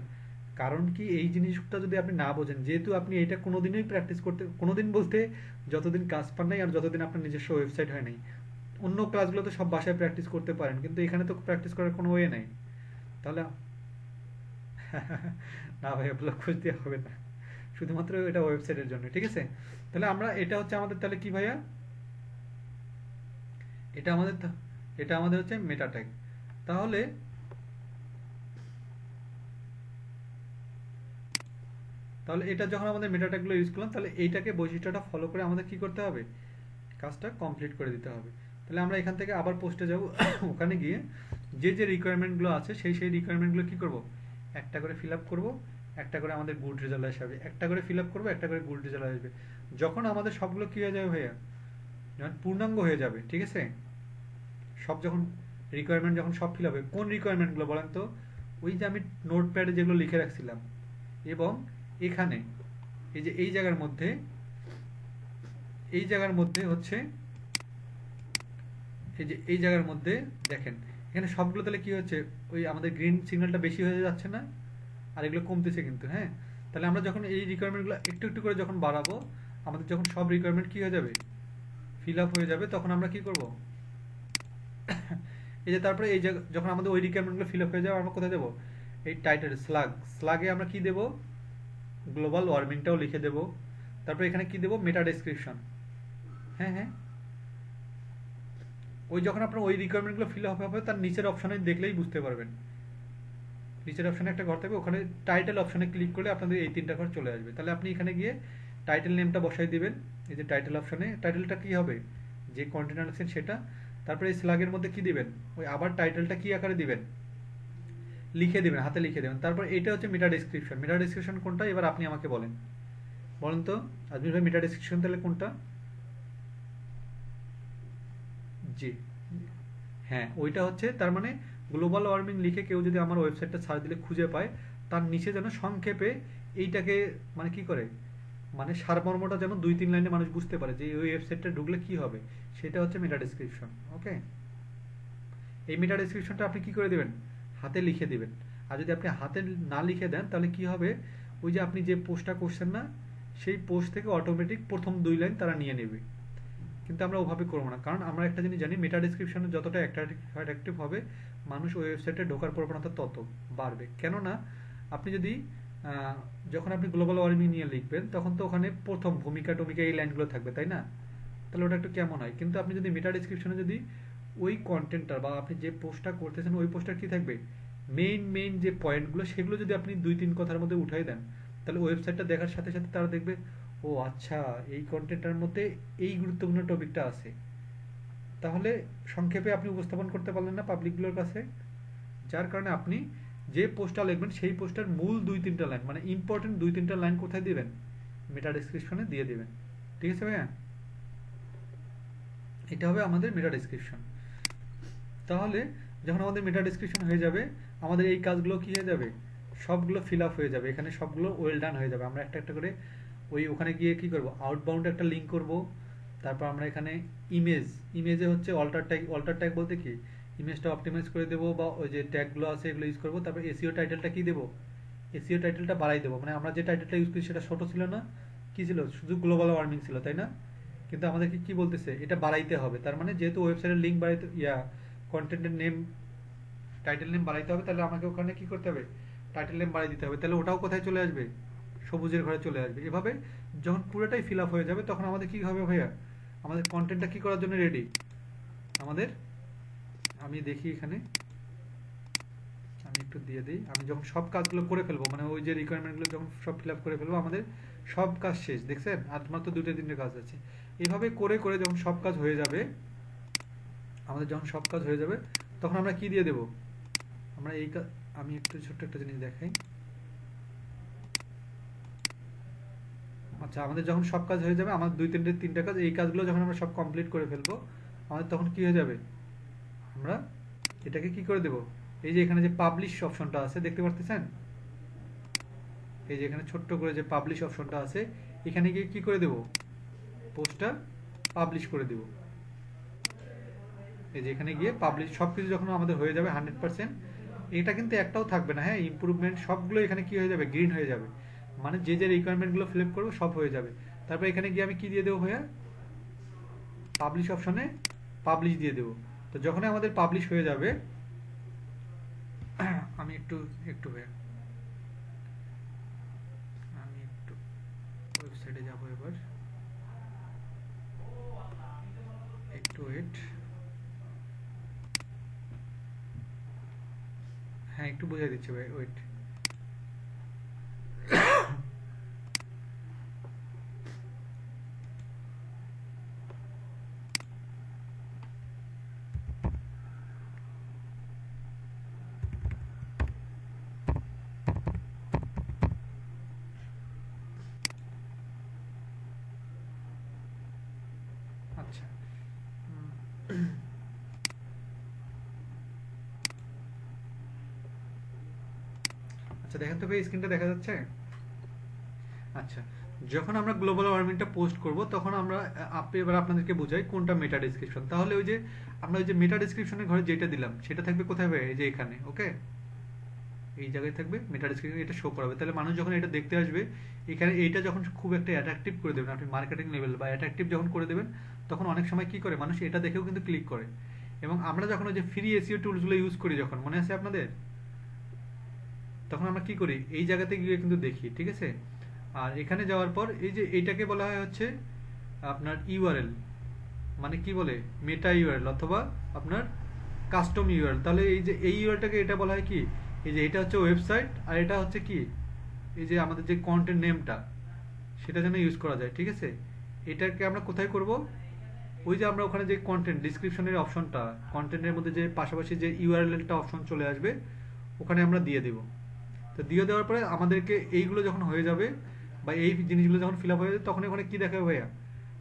কারণ কি, এই জিনিসটা যদি আপনি না বোঝেন, যেহেতু আপনি এটা কোনোদিনই প্র্যাকটিস করতে, কোনোদিন বলতে যতদিন কাজ পান নাই আর যতদিন আপনার নিজস্ব ওয়েবসাইট হয় নাই, অন্য ক্লাসগুলো তো সব বাসায় প্র্যাকটিস করতে পারেন, কিন্তু এখানে তো প্র্যাকটিস করার কোনো ওয়ে নাই। তাহলে না ভাই, ব্লগ পোস্ট দেওয়া হবে না, শুধুমাত্র এটা ওয়েবসাইটের জন্য, ঠিক আছে? তাহলে আমরা এটা হচ্ছে আমাদের তাহলে কি ভাইয়া, এটা আমাদের এটা আমাদের হচ্ছে মেটা ট্যাগ। তাহলে তাহলে এটা যখন আমাদের মেটা ট্যাগগুলো ইউজ করলাম, তাহলে এইটাকে বৈশিষ্ট্যটা ফলো করে আমাদের কি করতে হবে, কাজটা কমপ্লিট করে দিতে হবে। তাহলে আমরা এখান থেকে আবার পোস্টে যাব, ওখানে গিয়ে যে যে রিকোয়ারমেন্টগুলো আছে সেই রিকোয়ারমেন্টগুলো কি করব, একটা করে ফিল আপ করবো, একটা করে আমাদের গুড রেজাল্ট আসবে, একটা করে ফিল আপ করবো, একটা করে গুড রেজাল্ট আসবে। যখন আমাদের সবগুলো কি হয়ে যাবে ভাইয়া, যখন পূর্ণাঙ্গ হয়ে যাবে, ঠিক আছে, সব যখন রিকোয়ারমেন্ট যখন সব ফিল হবে, কোন রিকোয়ারমেন্টগুলো বলেন তো, ওই যে আমি নোটপ্যাডে যেগুলো লিখে রাখছিলাম, এবং এখানে এই যে এই জায়গার মধ্যে হচ্ছে, এই যে এই জায়গার মধ্যে দেখেন, এখানে সবগুলো তাহলে কি হচ্ছে, ওই আমাদের গ্রিন সিগন্যালটা বেশি হয়ে যাচ্ছে না, আর এগুলো কমতেছে কিন্তু, হ্যাঁ। তাহলে আমরা যখন এই রিকোয়ারমেন্টগুলো একটু একটু করে যখন বাড়াবো, আমাদের যখন সব রিকোয়ারমেন্ট কি হয়ে যাবে, ফিল আপ হয়ে যাবে, তখন আমরা কি করব, এই যে তারপরে এই যে যখন আমাদের ওই রিকোয়ারমেন্টগুলো ফিল আপ হয়ে যাবে, আমরা কোথায় দেবো, এই টাইটেল স্লাগে আমরা কি দেব, গ্লোবাল ওয়ার্মিংটাও লিখে দেব। তারপর এখানে কি দেব, মেটা ডেসক্রিপশন। হ্যাঁ হ্যাঁ, ওই যখন আপনার ওই রিকোয়ারমেন্টগুলো ফিল আপ হবে, তার নিচের অপশনে দেখলেই বুঝতে পারবেন, নিচের অপশনে একটা ঘর থাকবে, ওখানে টাইটেল অপশনে ক্লিক করলে আপনাদের এই 3টা ঘর চলে আসবে। তাহলে আপনি এখানে গিয়ে টাইটেল নেমটা বসাই দিবেন, এই যে টাইটেল অপশনে টাইটেলটা কি হবে, যে কন্টেনার আছেন সেটা। তারপরে এই স্লাগের মধ্যে কি দিবেন, ওই আবার টাইটেলটা কি আকারে দিবেন, লিখে দিবেন, হাতে লিখে দেবেন। তারপর এটা হচ্ছে মেটা ডেসক্রিপশন। মেটা ডেসক্রিপশন কোনটা, এবার আপনি আমাকে বলেন, বলেন তো আজমির ভাই, মেটা ডেসক্রিপশন তাহলে কোনটা? জি, হ্যাঁ ওইটা হচ্ছে, তার মানে গ্লোবাল ওয়ার্মিং লিখে কেউ যদি আমার ওয়েবসাইটটা সার্চ দিলে খুঁজে পায়, তার নিচে যেন সংক্ষেপে এইটাকে মানে কি করে, মানে সারমর্মটা যেন 2-3 লাইনে মানুষ বুঝতে পারে যে ওই ওয়েবসাইটটা ঢুকলে কি হবে, সেটা হচ্ছে মেটা ডেসক্রিপশন। ওকে, এই মেটা ডেসক্রিপশনটা আপনি কি করে দিবেন, হাতে লিখে দিবেন। আর যদি আপনি হাতে না লিখে দেন তাহলে কি হবে, ওই যে আপনি যে পোস্টটা করছেন না, সেই পোস্ট থেকে অটোমেটিক প্রথম 2 লাইন তারা নিয়ে নেবে। কিন্তু আমরা ওভাবে করবো না, কারণ আমরা একটা জিনিস জানি, মেটা ডেসক্রিপশনে যতটা অ্যাট্রাকটিভ হবে মানুষ ওই ওয়েবসাইটে ঢোকার প্রবণতা তত বাড়বে। কেননা আপনি যদি যখন আপনি গ্লোবাল ওয়ার্মিং নিয়ে লিখবেন তখন তো ওখানে প্রথম ভূমিকা টমিকা এই লাইনগুলো থাকবে, তাই না? তাহলে ওটা একটু কেমন হয়। কিন্তু আপনি যদি মেটা ডেসক্রিপশনে যদি ওই কন্টেন্টটার বা আপনি যে পোস্টটা করতেছেন ওই পোস্টটার কি থাকবে, মেইন যে পয়েন্টগুলো সেগুলো যদি আপনি 2-3 কথার মধ্যে উঠাই দেন, তাহলে ওয়েবসাইটটা দেখার সাথে সাথে তারা দেখবে ও আচ্ছা এই কন্টেন্টটার মধ্যে এই গুরুত্বপূর্ণ টপিকটা আছে। তাহলে সংক্ষেপে আপনি উপস্থাপন করতে পারলেন না পাবলিকগুলোর কাছে, যার কারণে আপনি যে পোস্টটা লিখবেন সেই পোস্টের মূল 2-3টা লাইন, মানে ইম্পর্টেন্ট 2-3টা লাইন কোথায় দিবেন, মেটা ডেসক্রিপশনে দিয়ে দিবেন। ঠিক আছে ভাইয়া, এটা হবে আমাদের মেটা ডেসক্রিপশন। তাহলে যখন আমাদের মেটা ডেসক্রিপশন হয়ে যাবে, আমাদের এই কাজগুলো কি হয়ে যাবে, সবগুলো ফিল আপ হয়ে যাবে, এখানে সবগুলো ওয়েল ডান হয়ে যাবে। আমরা একটা একটা করে ওখানে গিয়ে কি করব, আউটবাউন্ড একটা লিঙ্ক করব। তারপর আমরা এখানে ইমেজে হচ্ছে অল্টার ট্যাগ বলতে কি, ইমেজটা অপটিমাইজ করে দেবো, বা ওই যে ট্যাগগুলো আছে এগুলো ইউজ করবো। তারপর এসইও টাইটেলটা কি দেবো, এসইও টাইটেলটা বাড়াই দেবো। মানে আমরা যে টাইটেলটা ইউজ করি সেটা ছোট ছিল না, কি ছিল, শুধু গ্লোবাল ওয়ার্মিং ছিল, তাই না? কিন্তু আমাদেরকে কি বলতেছে, এটা বাড়াইতে হবে। তার মানে যেহেতু ওয়েবসাইটের লিঙ্ক বাড়াইতে কন্টেন্টের নেম, টাইটেল নেম বাড়াইতে হবে, তাহলে আমাকে ওখানে কি করতে হবে, টাইটেল নেম বাড়াই দিতে হবে। তাহলে ওটাও কোথায় চলে আসবে, সবুজের ঘরে চলে আসবে। এভাবে যখন পুরোটাই ফিল আপ হয়ে যাবে তখন আমাদের কি হবে ভাইয়া, আমাদের কন্টেন্টটা কি করার জন্য রেডি আমাদের। আমি দেখি এখানে, আমি একটু দিয়ে দিই। আমি যখন সব কাজগুলো করে ফেলবো, মানে ওই যে রিকোয়ারমেন্টগুলো যখন সব ফিল আপ করে ফেলবো, আমাদের সব কাজ শেষ, দেখছেন আর মাত্র 2-3টে কাজ আছে। এইভাবে করে করে যখন সব কাজ হয়ে যাবে, আমাদের যখন সব কাজ হয়ে যাবে তখন আমরা কি দিয়ে দেব, আমরা এই আমি একটু ছোট্ট একটা জিনিস দেখাই। আচ্ছা, আমাদের যখন সব কাজ হয়ে যাবে, আমার 2-3টে কাজ, এই কাজগুলো যখন আমরা সব কমপ্লিট করে ফেলবো, আমাদের তখন কি হয়ে যাবে, আমরা এটাকে কি করে দেব, এই যে এখানে যে পাবলিশ অপশনটা আছে দেখতে পারতেছেন, এই যে এখানে ছোট্ট করে যে পাবলিশ অপশনটা আছে, এখানে গিয়ে কি করে দেব, পোস্টটা পাবলিশ করে দেব। এই যে এখানে গিয়ে পাবলিশ, সবকিছু যখন আমাদের হয়ে যাবে 100%, এটা কিন্তু একটাও থাকবে না, হ্যাঁ, ইমপ্রুভমেন্ট সবগুলো এখানে কি হয়ে যাবে, গ্রিন হয়ে যাবে। মানে যে যে রিকোয়ারমেন্টগুলো ফিল আপ করবো সব হয়ে যাবে। তারপর এখানে গিয়ে আমি কি দিয়ে দেবো ভাইয়া, পাবলিশ অপশনে পাবলিশ দিয়ে দেবো। তো যখন আমাদের পাবলিশ হয়ে যাবে, আমি একটু একটু ভাইয়া, আমি একটু ওয়েবসাইটে যাবো এবার, একটু ওয়েট। হ্যাঁ, একটু বুঝিয়ে দিচ্ছি ভাই, ওয়েট। আচ্ছা, আচ্ছা দেখেন তো ভাই, স্ক্রিনটা দেখা যাচ্ছে? আচ্ছা, যখন আমরা গ্লোবাল ওয়ার্মিংটা পোস্ট করব তখন আমরা এবার আপনাদেরকে বোঝাই কোনটা মেটা ডেসক্রিপশন। তাহলে ওই যে আমরা ওই যে মেটা ডেসক্রিপশনের ঘরে যেটা দিলাম সেটা থাকবে কোথায় ভাই, এই যে এখানে। ওকে, এই জায়গায় থাকবে মেটা ডেসক্রিপশন, এটা শো করাবে। তাহলে মানুষ যখন এটা দেখতে আসবে, এখানে এইটা যখন খুব একটা অ্যাট্রাকটিভ করে দেবেন আপনি মার্কেটিং লেভেল, বা অ্যাট্রাকটিভ যখন করে দেবেন, তখন অনেক সময় কি করে মানুষ এটা দেখেও কিন্তু ক্লিক করে। এবং আমরা যখন ওই যে ফ্রি এসইও টুলসগুলো ইউজ করি, যখন মনে আছে আপনাদের, তখন আমরা কি করি, এই জায়গাতে গিয়ে কিন্তু দেখি, ঠিক আছে। আর এখানে যাওয়ার পর এই যে এইটাকে বলা হয় হচ্ছে আপনার ইউআরএল, মানে কি বলে, মেটা ইউআরএল অথবা আপনার কাস্টম ইউআরএল। তাহলে এই যে এই ইউআরএলটাকে এটা বলা হয় কি, এই যে এটা হচ্ছে ওয়েবসাইট, আর এটা হচ্ছে কি, এই যে আমাদের যে কন্টেন্ট নেমটা সেটা যেন ইউজ করা যায়, ঠিক আছে। এটাকে আমরা কোথায় করব, ওই যে আমরা ওখানে যে কন্টেন্ট ডিসক্রিপশনের অপশনটা, কন্টেন্টের মধ্যে যে পাশাপাশি যে ইউআরএলটা অপশন চলে আসবে, ওখানে আমরা দিয়ে দেব। তো দিয়ে দেওয়ার পরে আমাদেরকে এইগুলো যখন হয়ে যাবে, বা এই জিনিসগুলো যখন ফিল আপ হয়ে যাবে, তখন ওখানে কি দেখাবে ভাইয়া,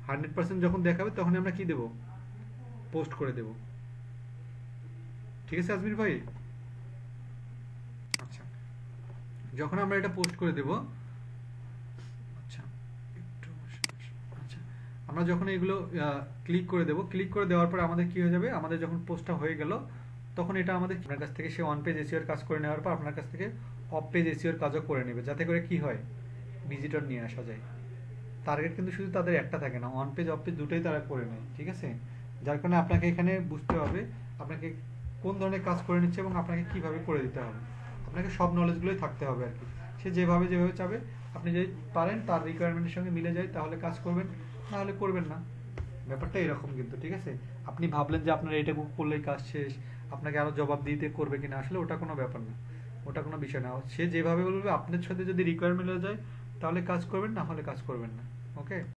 100% যখন দেখাবে তখন আমরা কি দেব, পোস্ট করে দেব। ঠিক আছে আজমির ভাই? আচ্ছা, যখন আমরা এটা পোস্ট করে দেব, আচ্ছা একটু আচ্ছা, আমরা যখন এগুলো ক্লিক করে দেব, ক্লিক করে দেওয়ার পর আমাদের কি হয়ে যাবে, আমাদের যখন পোস্টটা হয়ে গেল তখন এটা আমাদের আপনার কাছ থেকে সে অন পেজ এসইওর কাজ করে নেওয়ার পর আপনার কাছ থেকে অফ পেজ এসইওর কাজও করে নেবে, যাতে করে কি হয়, ভিজিটর নিয়ে আসা যায়। টার্গেট কিন্তু শুধু তাদের একটা থাকে না, অন পেজ অফ পেজ দুটোই তারা করে নেয়, ঠিক আছে? যার কারণে আপনাকে এখানে বুঝতে হবে আপনাকে কোন ধরনের কাজ করে নিচ্ছে এবং আপনাকে কিভাবে করে দিতে হবে। আপনাকে সব নলেজগুলোই থাকতে হবে আর কি। সে যেভাবে যেভাবে চাবে, আপনি যদি পারেন তার রিকোয়ারমেন্টের সঙ্গে মিলে যায় তাহলে কাজ করবেন, না হলে করবেন না। ব্যাপারটা এরকম কিন্তু, ঠিক আছে? আপনি ভাবলেন যে আপনার এইটা করলেই কাজ শেষ, আপনাকে আরো জবাব দিতে করবে কিনা, আসলে ওটা কোনো ব্যাপার না, ওটা কোনো বিষয় না। সে যেভাবে বলবে আপনার সাথে যদি রিকোয়ারমেন্ট হয়ে যায় তাহলে কাজ করবেন, না হলে কাজ করবেন না। ওকে।